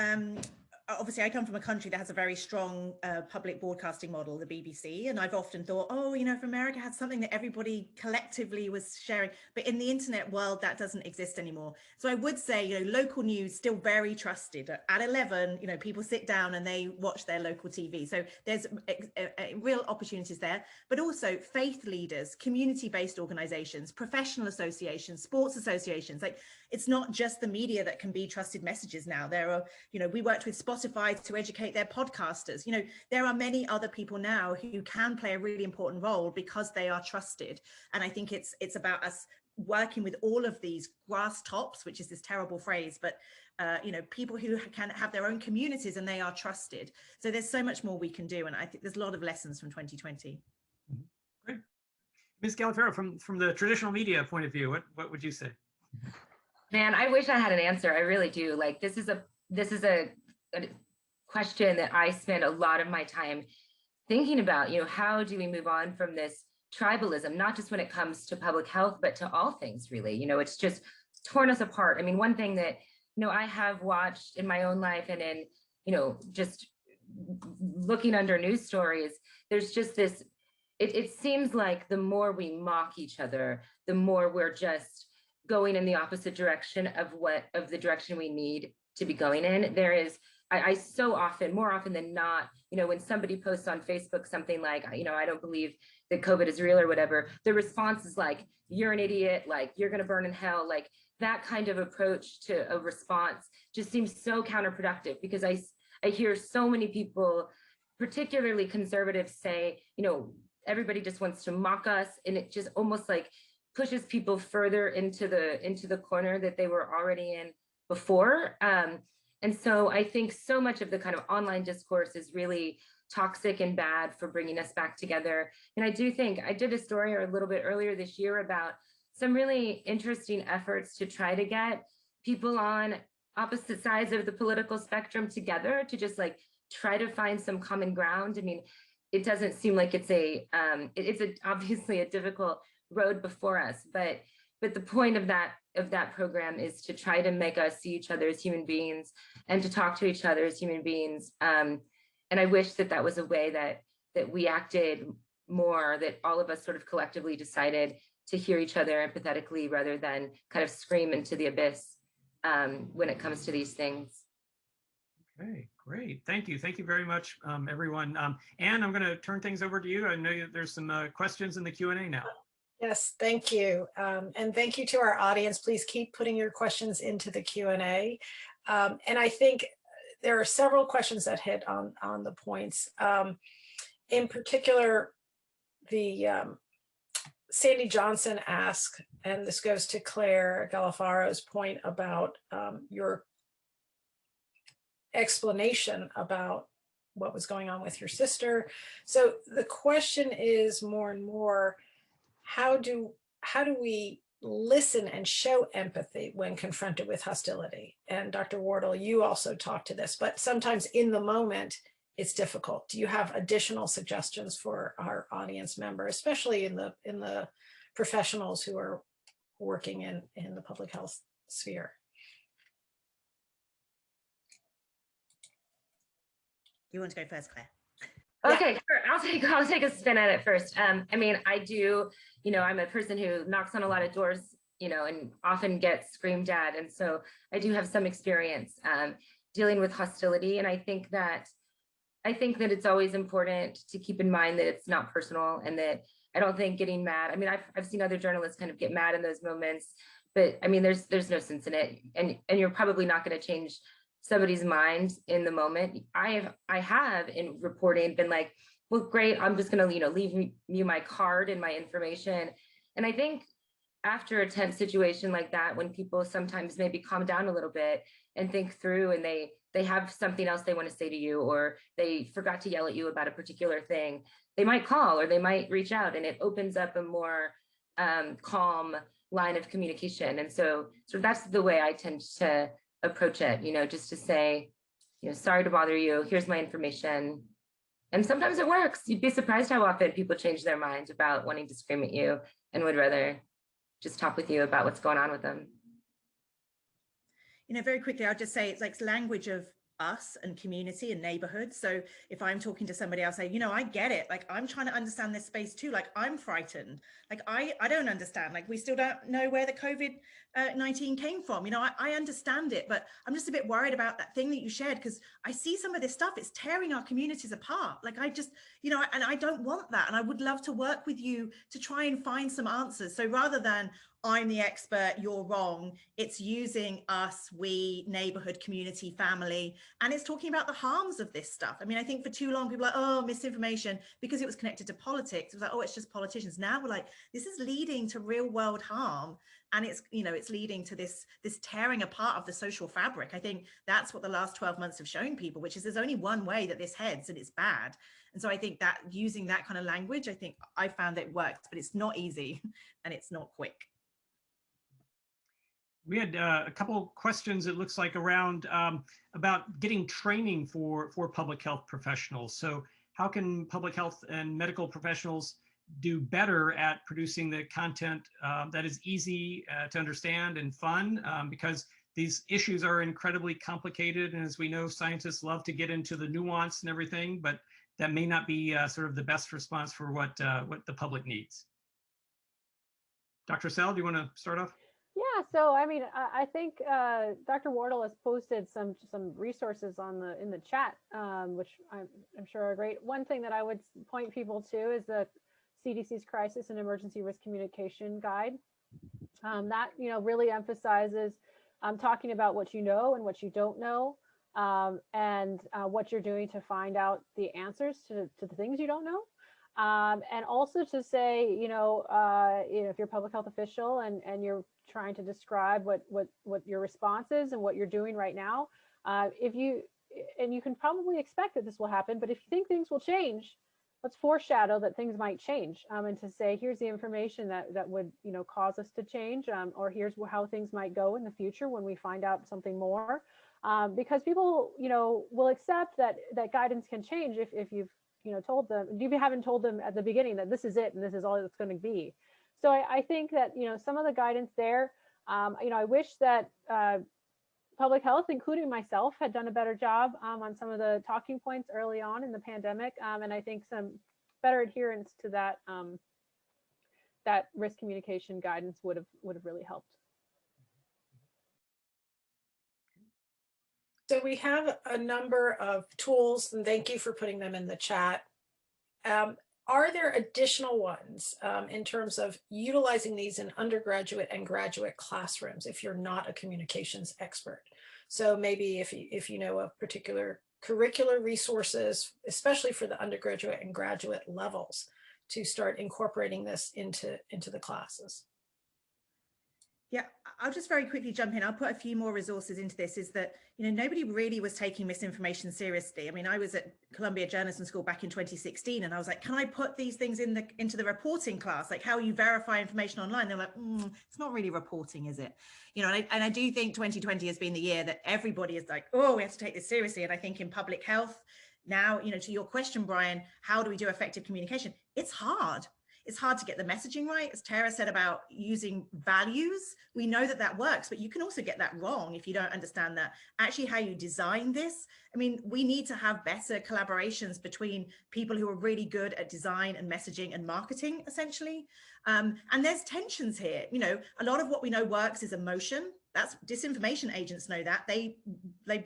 obviously I come from a country that has a very strong public broadcasting model, the BBC, and I've often thought, oh, you know, if America had something that everybody collectively was sharing, but in the internet world, that doesn't exist anymore. So I would say, you know, local news still very trusted. At 11, you know, people sit down and they watch their local TV. So there's real opportunities there, but also faith leaders, community-based organizations, professional associations, sports associations. Like, it's not just the media that can be trusted messages now. There are, you know, we worked with Spotify to educate their podcasters. You know, there are many other people now who can play a really important role because they are trusted. And I think it's about us working with all of these grass tops, which is this terrible phrase, but you know, people who can have their own communities and they are trusted. So there's so much more we can do. And I think there's a lot of lessons from 2020. Great. Ms. Galifaro, from the traditional media point of view, what would you say? Man, I wish I had an answer. I really do. Like, this is a question that I spend a lot of my time thinking about. You know, how do we move on from this tribalism, not just when it comes to public health, but to all things, really? You know, it's just torn us apart. I mean, one thing that, you know, I have watched in my own life and in, you know, just looking under news stories, there's just this, it seems like the more we mock each other, the more we're just going in the opposite direction of the direction we need to be going in. There is, I so often, more often than not, you know, when somebody posts on Facebook something like, you know, I don't believe that COVID is real or whatever, the response is like, you're an idiot, like, you're gonna burn in hell. Like, that kind of approach to a response just seems so counterproductive, because I hear so many people, particularly conservatives, say, you know, everybody just wants to mock us, and it just almost like pushes people further into the corner that they were already in before. And so I think so much of the kind of online discourse is really toxic and bad for bringing us back together. And I do think, I did a story a little bit earlier this year about some really interesting efforts to try to get people on opposite sides of the political spectrum together to just like try to find some common ground. I mean, it doesn't seem like it's obviously a difficult road before us, but the point of that program is to try to make us see each other as human beings and to talk to each other as human beings. And I wish that was a way that we acted more, that all of us sort of collectively decided to hear each other empathetically rather than kind of scream into the abyss when it comes to these things. Okay, great. Thank you. Thank you very much, everyone. Anne, I'm going to turn things over to you. I know there's some questions in the Q&A now. Yes, thank you. And thank you to our audience. Please keep putting your questions into the Q&A. And I think there are several questions that hit on the points. In particular, the Sandy Johnson asked, and this goes to Claire Galifaro's point about your explanation about what was going on with your sister. So the question is more and more, how do we listen and show empathy when confronted with hostility? And Dr. Wardle, you also talked to this, but sometimes in the moment, it's difficult. Do you have additional suggestions for our audience members, especially in the professionals who are working in the public health sphere? You want to go first, Claire? Okay, sure. I'll take a spin at it first. I mean, I do, you know, I'm a person who knocks on a lot of doors, you know, and often gets screamed at. And so I do have some experience dealing with hostility. And I think that it's always important to keep in mind that it's not personal, and that I don't think getting mad. I mean, I've seen other journalists kind of get mad in those moments, but I mean, there's no sense in it. And you're probably not going to change somebody's mind in the moment. I have in reporting been like, well, great, I'm just going to, you know, leave you my card and my information. And I think after a tense situation like that, when people sometimes maybe calm down a little bit and think through, and they have something else they want to say to you, or they forgot to yell at you about a particular thing, they might call or they might reach out, and it opens up a more calm line of communication. And so that's the way I tend to approach it, you know, just to say, you know, sorry to bother you, here's my information. And sometimes it works. You'd be surprised how often people change their mind about wanting to scream at you and would rather just talk with you about what's going on with them. You know, very quickly, I'll just say it's like language of us and community and neighborhood. So if I'm talking to somebody, I'll say, you know, I get it. Like, I'm trying to understand this space too. Like, I'm frightened. Like, I don't understand. Like, we still don't know where the COVID-19 came from. You know, I understand it, but I'm just a bit worried about that thing that you shared, because I see some of this stuff, it's tearing our communities apart. Like, I just, you know, and I don't want that. And I would love to work with you to try and find some answers. So rather than I'm the expert, you're wrong, it's using us, we, neighborhood, community, family, and it's talking about the harms of this stuff. I mean, I think for too long, people are like, oh, misinformation, because it was connected to politics. It was like, oh, it's just politicians. Now we're like, this is leading to real world harm. And it's, you know, it's leading to this tearing apart of the social fabric. I think that's what the last 12 months have shown people, which is there's only one way that this heads, and it's bad. And so I think that using that kind of language, I think I found it works, but it's not easy and it's not quick. We had a couple questions, it looks like, around about getting training for public health professionals. So how can public health and medical professionals do better at producing the content that is easy to understand and fun? Because these issues are incredibly complicated. And as we know, scientists love to get into the nuance and everything, but that may not be sort of the best response for what the public needs. Dr. Sell, do you want to start off? Yeah, so I mean, I think Dr. Wardle has posted some resources in the chat, which I'm sure are great. One thing that I would point people to is the CDC's Crisis and Emergency Risk Communication Guide. That, you know, really emphasizes talking about what you know and what you don't know, and what you're doing to find out the answers to the things you don't know. And also to say, you know, if you're a public health official and you're trying to describe what your response is and what you're doing right now, you can probably expect that this will happen, but if you think things will change, let's foreshadow that things might change, and to say, here's the information that would, you know, cause us to change, or here's how things might go in the future when we find out something more, because people, you know, will accept that guidance can change if you've, you know, told them, you haven't told them at the beginning that this is it and this is all it's going to be. So I think that, you know, some of the guidance there, you know, I wish that public health, including myself, had done a better job on some of the talking points early on in the pandemic, and I think some better adherence to that that risk communication guidance would have really helped. So we have a number of tools, and thank you for putting them in the chat. Are there additional ones in terms of utilizing these in undergraduate and graduate classrooms if you're not a communications expert? So maybe if you know of particular curricular resources, especially for the undergraduate and graduate levels, to start incorporating this into the classes. Yeah, I'll just very quickly jump in. I'll put a few more resources into this. Is that, you know, nobody really was taking misinformation seriously. I mean, I was at Columbia Journalism School back in 2016, and I was like, can I put these things into the reporting class? Like, how you verify information online? They're like, it's not really reporting, is it? You know, and I do think 2020 has been the year that everybody is like, oh, we have to take this seriously. And I think in public health now, you know, to your question, Brian, how do we do effective communication? It's hard. It's hard to get the messaging right. As Tara said about using values, we know that works, but you can also get that wrong if you don't understand that. Actually, how you design this, I mean, we need to have better collaborations between people who are really good at design and messaging and marketing, essentially. And there's tensions here. You know, a lot of what we know works is emotion. That's disinformation agents know that. They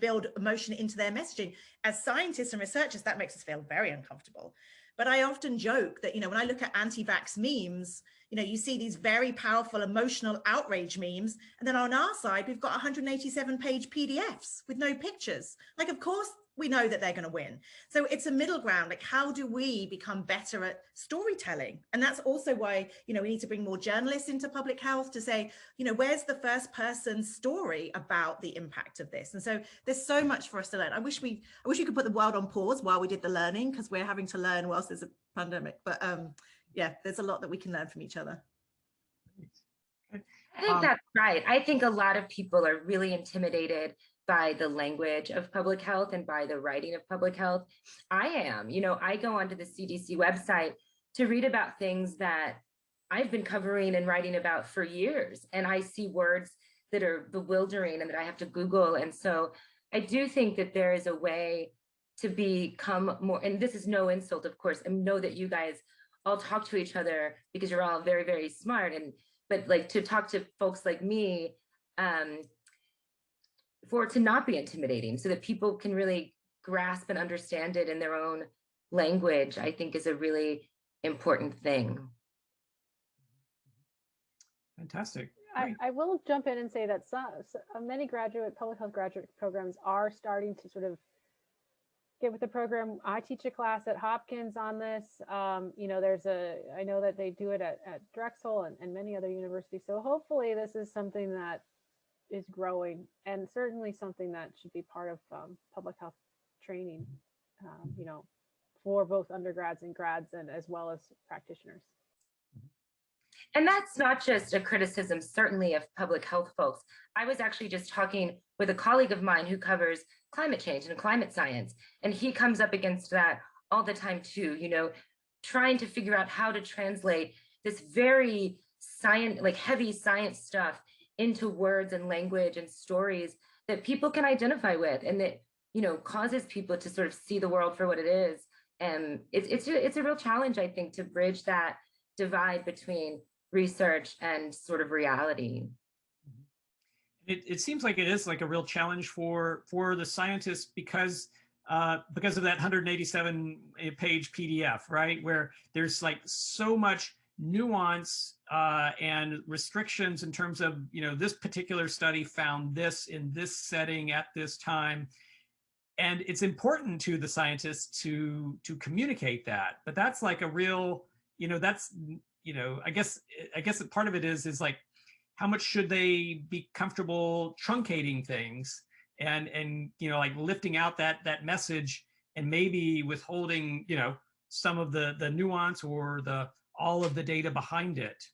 build emotion into their messaging. As scientists and researchers, that makes us feel very uncomfortable. But I often joke that, you know, when I look at anti-vax memes, you know, you see these very powerful emotional outrage memes. And then on our side, we've got 187-page PDFs with no pictures. Like, of course, we know that they're going to win. So it's a middle ground. Like, how do we become better at storytelling? And that's also why, you know, we need to bring more journalists into public health to say, you know, where's the first person story about the impact of this? And so there's so much for us to learn. I wish we could put the world on pause while we did the learning, because we're having to learn whilst there's a pandemic. But yeah, there's a lot that we can learn from each other. I think that's right. I think a lot of people are really intimidated by the language of public health and by the writing of public health. I am, you know, I go onto the CDC website to read about things that I've been covering and writing about for years. And I see words that are bewildering and that I have to Google. And so I do think that there is a way to become more, and this is no insult, of course, and know that you guys all talk to each other because you're all very, very smart, but like to talk to folks like me, for it to not be intimidating so that people can really grasp and understand it in their own language, I think is a really important thing. Fantastic. I will jump in and say that many public health graduate programs are starting to sort of get with the program. I teach a class at Hopkins on this. You know, I know that they do it at Drexel and many other universities. So hopefully this is something that is growing, and certainly something that should be part of public health training, you know, for both undergrads and grads, and as well as practitioners. And that's not just a criticism, certainly, of public health folks. I was actually just talking with a colleague of mine who covers climate change and climate science, and he comes up against that all the time too, you know, trying to figure out how to translate this very heavy science stuff into words and language and stories that people can identify with, and that, you know, causes people to sort of see the world for what it is. And it's a real challenge, I think, to bridge that divide between research and sort of reality. It seems like it is like a real challenge for the scientists because of that 187-page PDF, right? Where there's like so much nuance and restrictions in terms of, you know, this particular study found this in this setting at this time. And it's important to the scientists to communicate that. But that's like a real, you know, that's, you know, I guess part of it is like, how much should they be comfortable truncating things and you know, like lifting out that message and maybe withholding, you know, some of the nuance or all of the data behind it,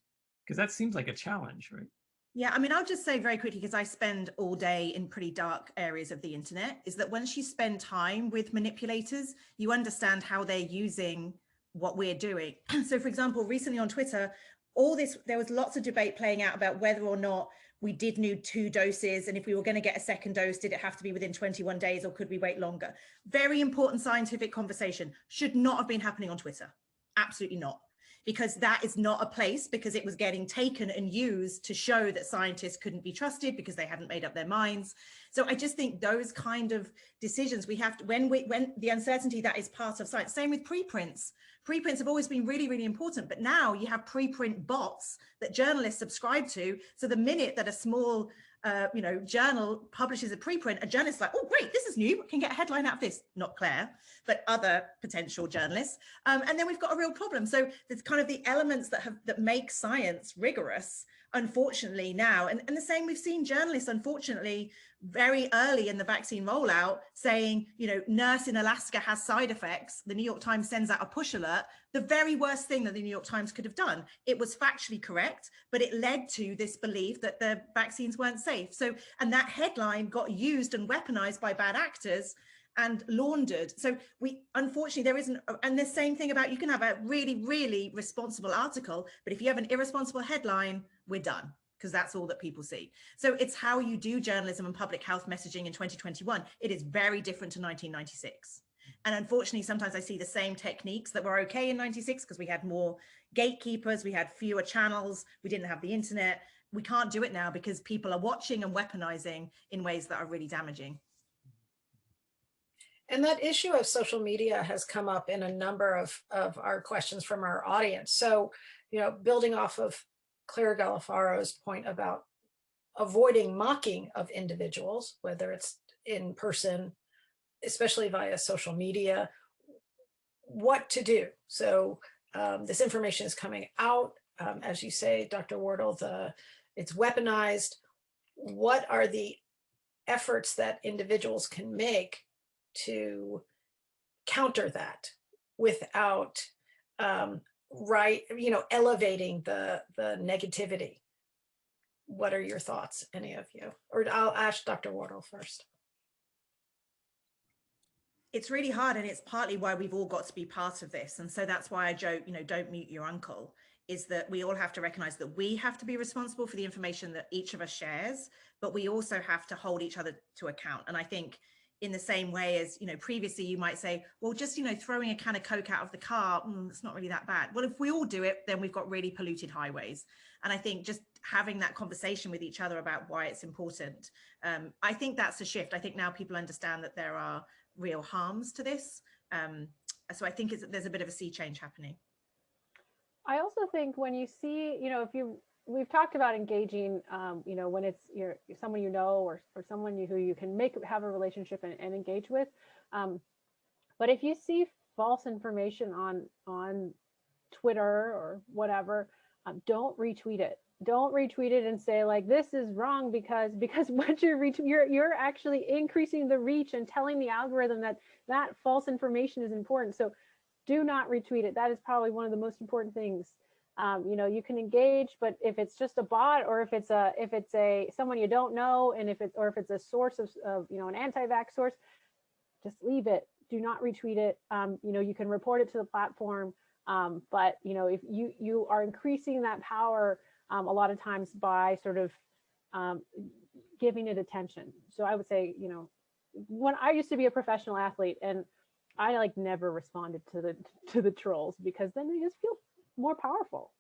because that seems like a challenge, right? Yeah, I mean, I'll just say very quickly, because I spend all day in pretty dark areas of the internet, is that once you spend time with manipulators, you understand how they're using what we're doing. So for example, recently on Twitter, there was lots of debate playing out about whether or not we did need 2 doses. And if we were going to get a second dose, did it have to be within 21 days or could we wait longer? Very important scientific conversation. Should not have been happening on Twitter. Absolutely not. Because that is not a place, because it was getting taken and used to show that scientists couldn't be trusted because they hadn't made up their minds. So I just think those kind of decisions we have to, when the uncertainty that is part of science, same with preprints. Preprints have always been really, really important, but now you have preprint bots that journalists subscribe to. So the minute that a small you know, journal publishes a preprint, a journalist's like, oh, great, this is new. I can get a headline out of this. Not Claire, but other potential journalists. And then we've got a real problem. So there's kind of the elements that make science rigorous, unfortunately now. And the same, we've seen journalists, unfortunately, very early in the vaccine rollout saying, you know, nurse in Alaska has side effects. The New York Times sends out a push alert. The very worst thing that the New York Times could have done. It was factually correct, but it led to this belief that the vaccines weren't safe. So, and that headline got used and weaponized by bad actors and laundered. So unfortunately, there isn't, and the same thing about, you can have a really, really responsible article, but if you have an irresponsible headline, we're done, because that's all that people see. So it's how you do journalism and public health messaging in 2021. It is very different to 1996. And unfortunately, sometimes I see the same techniques that were okay in 96 because we had more gatekeepers, we had fewer channels, we didn't have the internet. We can't do it now because people are watching and weaponizing in ways that are really damaging. And that issue of social media has come up in a number of our questions from our audience. So, you know, building off of Claire Galifaro's point about avoiding mocking of individuals, whether it's in person, especially via social media, what to do. So this information is coming out, as you say, Dr. Wardle, it's weaponized. What are the efforts that individuals can make to counter that without elevating the negativity? What are your thoughts, any of you? Or I'll ask Dr. Wardle first. It's really hard, and it's partly why we've all got to be part of this. And so that's why I joke, you know, don't mute your uncle. is that we all have to recognize that we have to be responsible for the information that each of us shares, but we also have to hold each other to account. And I think in the same way as, previously you might say, well, just, throwing a can of Coke out of the car, it's not really that bad. Well, if we all do it, then we've got really polluted highways. And I think just having that conversation with each other about why it's important, I think that's a shift. I think now people understand that there are real harms to this. So I think there's a bit of a sea change happening. I also think when you see, we've talked about engaging, when it's someone or someone who you can have a relationship and engage with. But if you see false information on Twitter or whatever, don't retweet it. Don't retweet it and say like, this is wrong because what you're actually increasing the reach and telling the algorithm that false information is important. So do not retweet it. That is probably one of the most important things. You can engage, but if it's just a bot or if it's someone you don't know, and if it's a source of an anti-vax source, just leave it. Do not retweet it. You can report it to the platform, but if you are increasing that power a lot of times by sort of giving it attention. So I would say, when I used to be a professional athlete, and I never responded to the trolls, because then they just feel more powerful.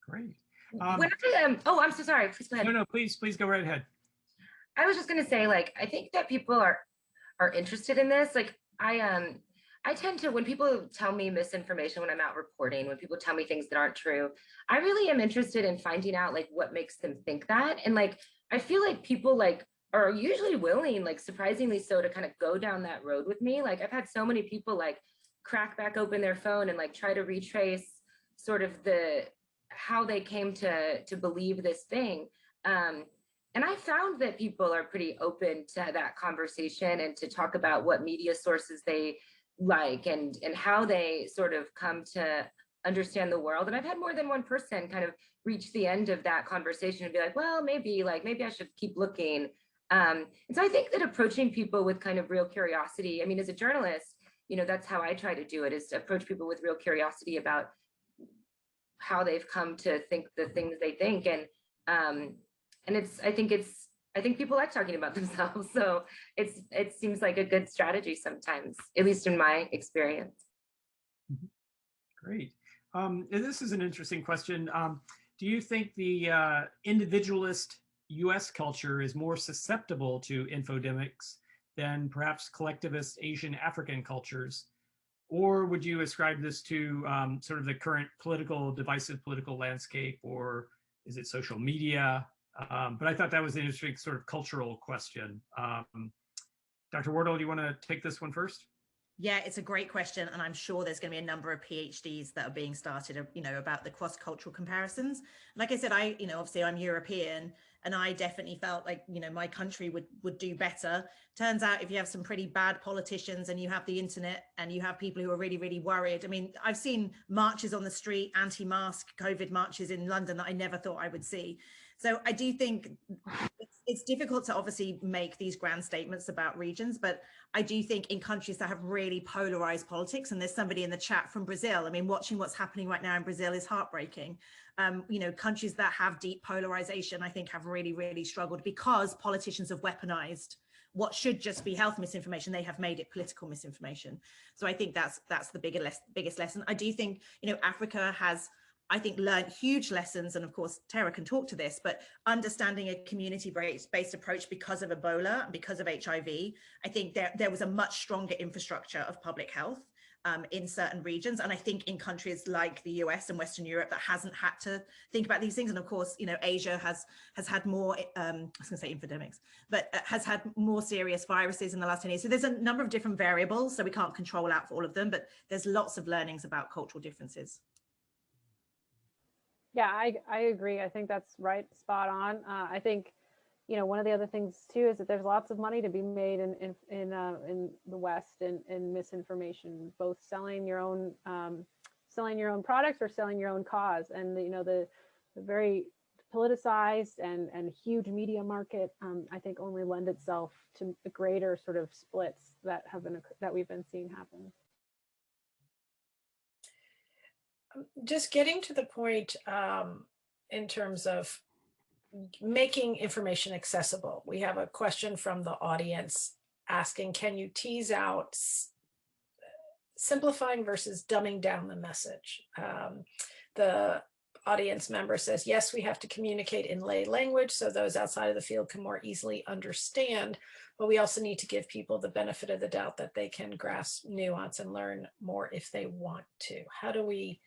Great. I'm so sorry. Please go ahead. No, please go right ahead. I was just going to say, I think that people are interested in this. I tend to, when people tell me misinformation when I'm out reporting, when people tell me things that aren't true, I really am interested in finding out what makes them think that. And I feel like people are usually willing, surprisingly so, to kind of go down that road with me. I've had so many people crack back open their phone and try to retrace sort of how they came to believe this thing. And I found that people are pretty open to that conversation and to talk about what media sources they like and how they sort of come to understand the world. And I've had more than one person kind of reach the end of that conversation and be like, well, maybe I should keep looking. And so I think that approaching people with kind of real curiosity, as a journalist, that's how I try to do it, is to approach people with real curiosity about how they've come to think the things they think. And I think people like talking about themselves. So it seems like a good strategy sometimes, at least in my experience. Great. And this is an interesting question. Do you think the individualist US culture is more susceptible to infodemics than perhaps collectivist Asian African cultures? Or would you ascribe this to sort of the current divisive political landscape, or is it social media? But I thought that was an interesting sort of cultural question. Dr. Wardle, do you want to take this one first? Yeah, it's a great question. And I'm sure there's going to be a number of PhDs that are being started, about the cross-cultural comparisons. Like I said, obviously I'm European, and I definitely felt like, my country would do better. Turns out if you have some pretty bad politicians and you have the internet and you have people who are really, really worried. I've seen marches on the street, anti-mask COVID marches in London that I never thought I would see. So I do think it's difficult to obviously make these grand statements about regions, but I do think in countries that have really polarized politics, and there's somebody in the chat from Brazil, watching what's happening right now in Brazil is heartbreaking. Countries that have deep polarization, I think, have really, really struggled because politicians have weaponized what should just be health misinformation. They have made it political misinformation. So I think that's the biggest lesson. I do think, Africa has, I think, learned huge lessons. And of course, Tara can talk to this, but understanding a community-based approach because of Ebola and because of HIV, I think there was a much stronger infrastructure of public health in certain regions. And I think in countries like the US and Western Europe that hasn't had to think about these things. And of course, Asia has had more, I was gonna say infodemics, but has had more serious viruses in the last 10 years. So there's a number of different variables, so we can't control out for all of them, but there's lots of learnings about cultural differences. Yeah, I agree. I think that's right, spot on. I think, one of the other things too is that there's lots of money to be made in the West in misinformation, both selling your own products or selling your own cause. And the very politicized and huge media market, I think, only lend itself to the greater sort of splits that we've been seeing happen. Just getting to the point in terms of making information accessible. We have a question from the audience asking, can you tease out simplifying versus dumbing down the message? The audience member says, yes, we have to communicate in lay language so those outside of the field can more easily understand, but we also need to give people the benefit of the doubt that they can grasp nuance and learn more if they want to. How do we,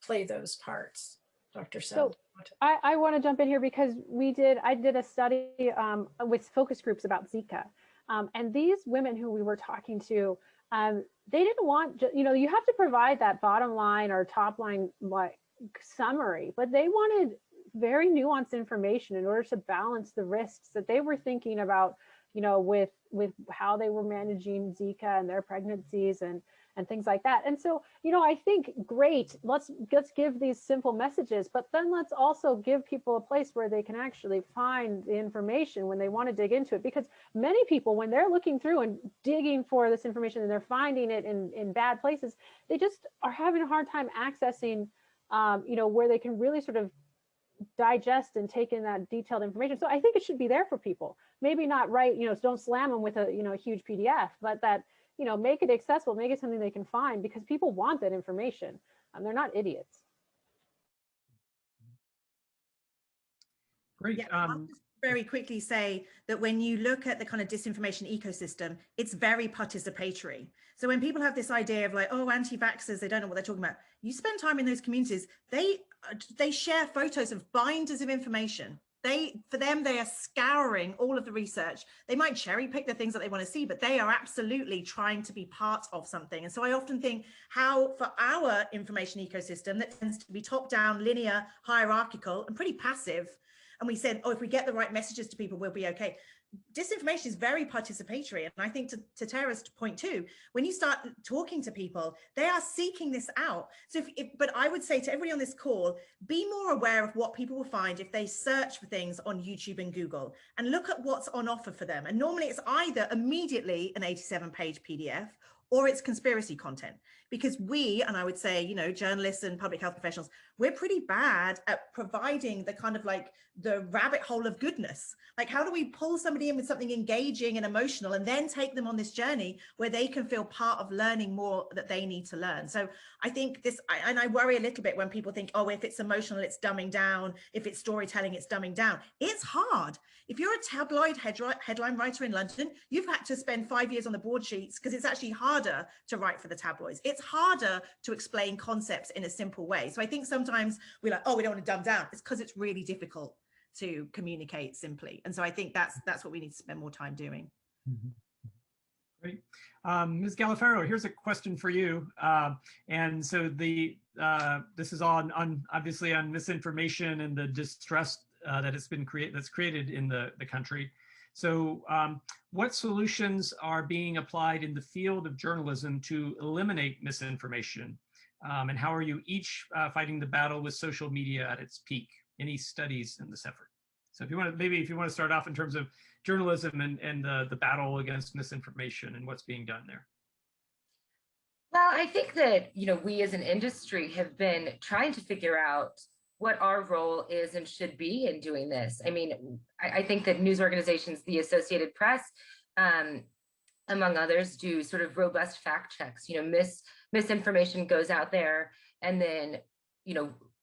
play those parts? Dr. Sell. So I want to jump in here because I did a study with focus groups about Zika. And these women who we were talking to, they didn't want, you have to provide that bottom line or top line like summary, but they wanted very nuanced information in order to balance the risks that they were thinking about, with how they were managing Zika and their pregnancies and things like that. And so, I think, great, let's give these simple messages, but then let's also give people a place where they can actually find the information when they want to dig into it. Because many people, when they're looking through and digging for this information and they're finding it in bad places, they just are having a hard time accessing, where they can really sort of digest and take in that detailed information. So I think it should be there for people. Maybe not write, don't slam them with a huge PDF, but that, make it accessible, make it something they can find, because people want that information. They're not idiots. Great. Yeah, I'll just very quickly say that when you look at the kind of disinformation ecosystem, it's very participatory. So when people have this idea of like, oh, anti-vaxxers, they don't know what they're talking about. You spend time in those communities, they share photos of binders of information. For them, they are scouring all of the research. They might cherry pick the things that they want to see, but they are absolutely trying to be part of something. And so I often think how for our information ecosystem that tends to be top down, linear, hierarchical, and pretty passive, and we said, oh, if we get the right messages to people, we'll be okay. Disinformation is very participatory. And I think to Tara's point too, when you start talking to people, they are seeking this out. So but I would say to everybody on this call, be more aware of what people will find if they search for things on YouTube and Google and look at what's on offer for them. And normally it's either immediately an 87-page PDF or it's conspiracy content. Because we, and I would say, journalists and public health professionals, we're pretty bad at providing the kind of like the rabbit hole of goodness. Like, how do we pull somebody in with something engaging and emotional and then take them on this journey where they can feel part of learning more that they need to learn? So I think this, and I worry a little bit when people think, oh, if it's emotional, it's dumbing down. If it's storytelling, it's dumbing down. It's hard. If you're a tabloid headline writer in London, you've had to spend 5 years on the broadsheets because it's actually harder to write for the tabloids. It's harder to explain concepts in a simple way. So I think sometimes we're like, oh, we don't want to dumb down. It's because it's really difficult to communicate simply. And so I think that's what we need to spend more time doing. Mm-hmm. Great. Ms. Galifaro, here's a question for you. And so this is obviously on misinformation and the distrust that's created in the country. So what solutions are being applied in the field of journalism to eliminate misinformation? And how are you each fighting the battle with social media at its peak? Any studies in this effort? So if you want to start off in terms of journalism and the battle against misinformation and what's being done there. Well, I think that, we as an industry have been trying to figure out what our role is and should be in doing this. I mean, I think that news organizations, the Associated Press, among others, do sort of robust fact checks. Misinformation goes out there, and then,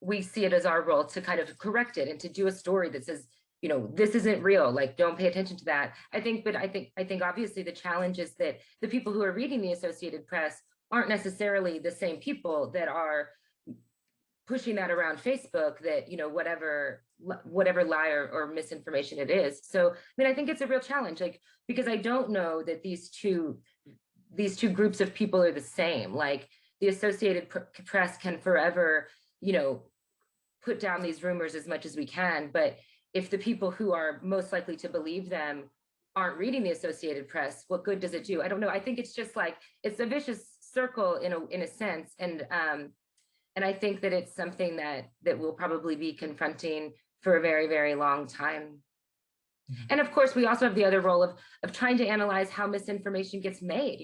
we see it as our role to kind of correct it and to do a story that says, this isn't real, like, don't pay attention to that. I think obviously the challenge is that the people who are reading the Associated Press aren't necessarily the same people that are pushing that around Facebook, that, whatever lie or misinformation it is. So, I think it's a real challenge, like, because I don't know that these two groups of people are the same. Like, the Associated Press can forever, put down these rumors as much as we can, but if the people who are most likely to believe them aren't reading the Associated Press, what good does it do? I don't know. I think it's just like, it's a vicious circle in a sense. And I think that it's something that we'll probably be confronting for a very, very long time. And of course, we also have the other role of trying to analyze how misinformation gets made.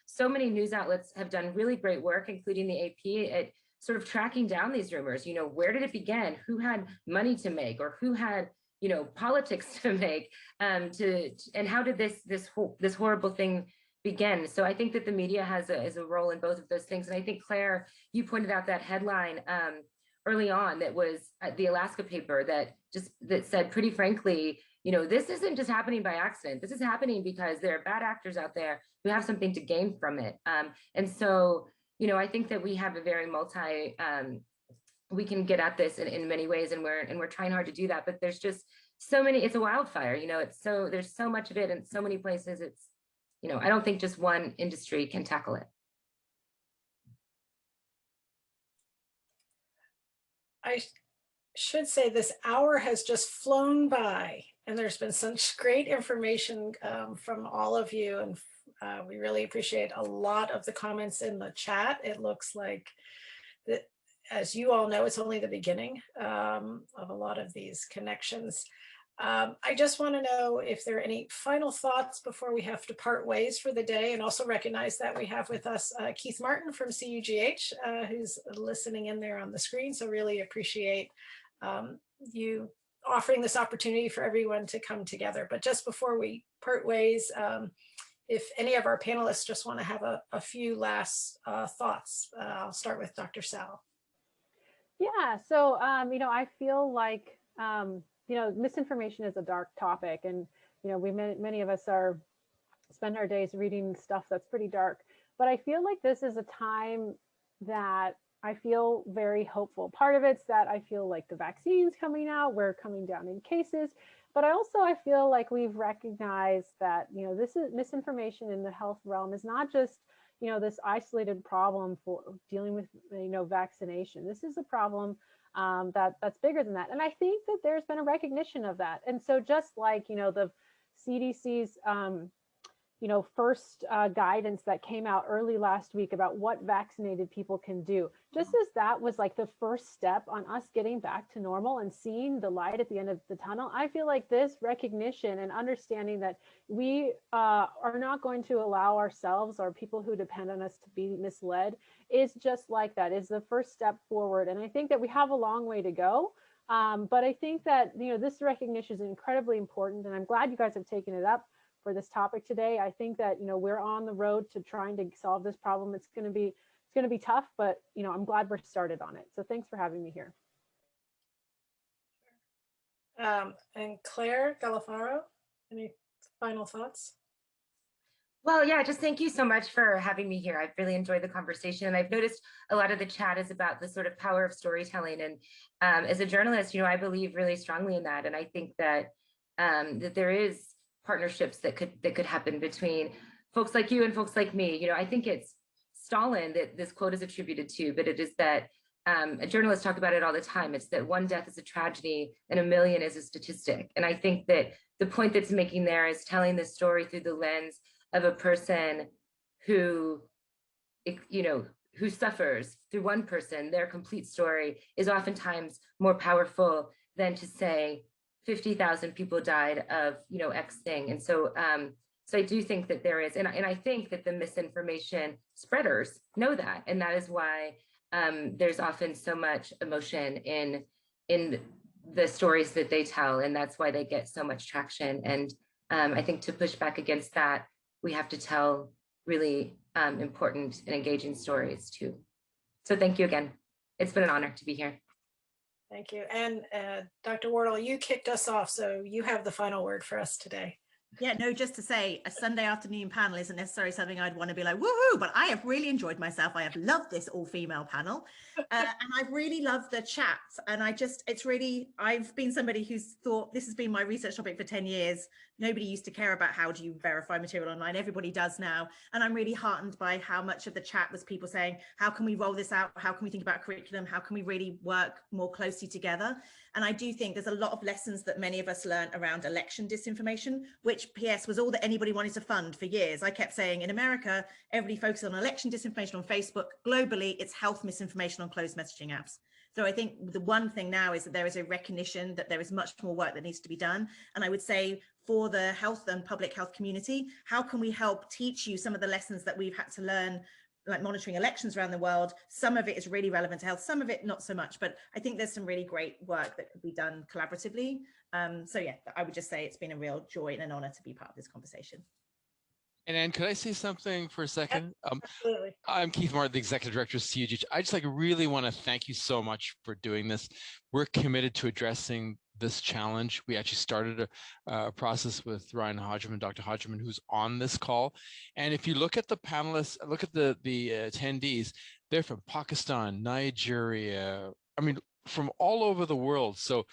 So many news outlets have done really great work, including the AP, at sort of tracking down these rumors. You know, where did it begin? Who had money to make, or who had, you know, politics to make, and how did this horrible thing begin? So I think that the media has a role in both of those things. And I think, Claire, you pointed out that headline early on that was the Alaska paper that said, pretty frankly, you know, this isn't just happening by accident. This is happening because there are bad actors out there who have something to gain from it. And so, you know, I think that we have a very we can get at this in many ways, and we're trying hard to do that. But there's just so many. It's a wildfire, you know. There's so much of it in so many places. It's, you know, I don't think just one industry can tackle it. I should say this hour has just flown by, and there's been such great information from all of you, and we really appreciate a lot of the comments in the chat. It looks like that, as you all know, it's only the beginning of a lot of these connections. I just want to know if there are any final thoughts before we have to part ways for the day, and also recognize that we have with us Keith Martin from CUGH, who's listening in there on the screen. So really appreciate you offering this opportunity for everyone to come together. But just before we part ways, if any of our panelists just want to have a few last thoughts, I'll start with Dr. Sal. Yeah, so, you know, I feel like, you know, misinformation is a dark topic, and, you know, many of us spend our days reading stuff that's pretty dark, but I feel like this is a time that I feel very hopeful. Part of it's that I feel like the vaccine's coming out, we're coming down in cases, but I feel like we've recognized that, you know, this is misinformation in the health realm is not just, you know, this isolated problem for dealing with, you know, vaccination. This is a problem that's bigger than that. And I think that there's been a recognition of that. And so just like, you know, the CDC's, you know, first guidance that came out early last week about what vaccinated people can do, just as that was like the first step on us getting back to normal and seeing the light at the end of the tunnel, I feel like this recognition and understanding that we are not going to allow ourselves or people who depend on us to be misled is just like that, is the first step forward. And I think that we have a long way to go. But I think that, you know, this recognition is incredibly important, and I'm glad you guys have taken it up for this topic today. I think that, you know, we're on the road to trying to solve this problem. It's going to be tough, but, you know, I'm glad we're started on it. So thanks for having me here. And Claire, Galofaro, any final thoughts? Well, yeah, just thank you so much for having me here. I've really enjoyed the conversation. And I've noticed a lot of the chat is about the sort of power of storytelling. And as a journalist, you know, I believe really strongly in that. And I think that that there is partnerships that could happen between folks like you and folks like me. You know, I think it's Stalin that this quote is attributed to, but it is that journalists talk about it all the time. It's that one death is a tragedy and a million is a statistic. And I think that the point that's making there is telling the story through the lens of a person who, you know, who suffers through one person. Their complete story is oftentimes more powerful than to say 50,000 people died of, you know, X thing. And so, so I do think that there is, and I think that the misinformation spreaders know that, and that is why there's often so much emotion in the stories that they tell, and that's why they get so much traction. And I think to push back against that, we have to tell really important and engaging stories too. So thank you again. It's been an honor to be here. Thank you. And Dr. Wardle, you kicked us off, so you have the final word for us today. Yeah, no, just to say a Sunday afternoon panel isn't necessarily something I'd want to be like, woohoo, but I have really enjoyed myself. I have loved this all-female panel. And I've really loved the chat. And I've been somebody who's thought this has been my research topic for 10 years. Nobody used to care about how do you verify material online. Everybody does now. And I'm really heartened by how much of the chat was people saying, how can we roll this out? How can we think about curriculum? How can we really work more closely together? And I do think there's a lot of lessons that many of us learned around election disinformation, which PS was all that anybody wanted to fund for years. I kept saying in America, everybody focuses on election disinformation on Facebook. Globally, it's health misinformation on closed messaging apps. So I think the one thing now is that there is a recognition that there is much more work that needs to be done. And I would say for the health and public health community, how can we help teach you some of the lessons that we've had to learn like monitoring elections around the world. Some of it is really relevant to health, some of it not so much, but I think there's some really great work that could be done collaboratively. So yeah, I would just say it's been a real joy and an honor to be part of this conversation. And Anne, could I say something for a second? Absolutely. I'm Keith Martin, the Executive Director of CUGH. I just really want to thank you so much for doing this. We're committed to addressing this challenge. We actually started a process with Ryan Hodgman, Dr. Hodgman, who's on this call. And if you look at the panelists, look at the attendees, they're from Pakistan, Nigeria, I mean, from all over the world. So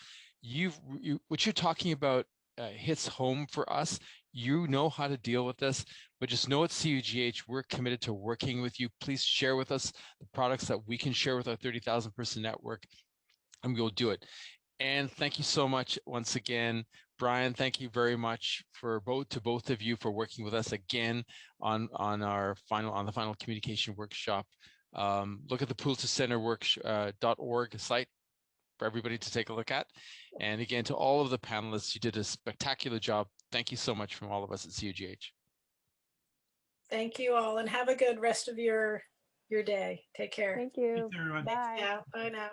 what you're talking about hits home for us. You know how to deal with this, but just know at CUGH, we're committed to working with you. Please share with us the products that we can share with our 30,000 person network, and we'll do it. And thank you so much once again. Brian, thank you very much to both of you for working with us again on the final communication workshop. Look at the Pulitzer Center.org site for everybody to take a look at. And again, to all of the panelists, you did a spectacular job. Thank you so much from all of us at CUGH. Thank you all, and have a good rest of your day. Take care. Thank you. Thanks, everyone. Bye. Bye now.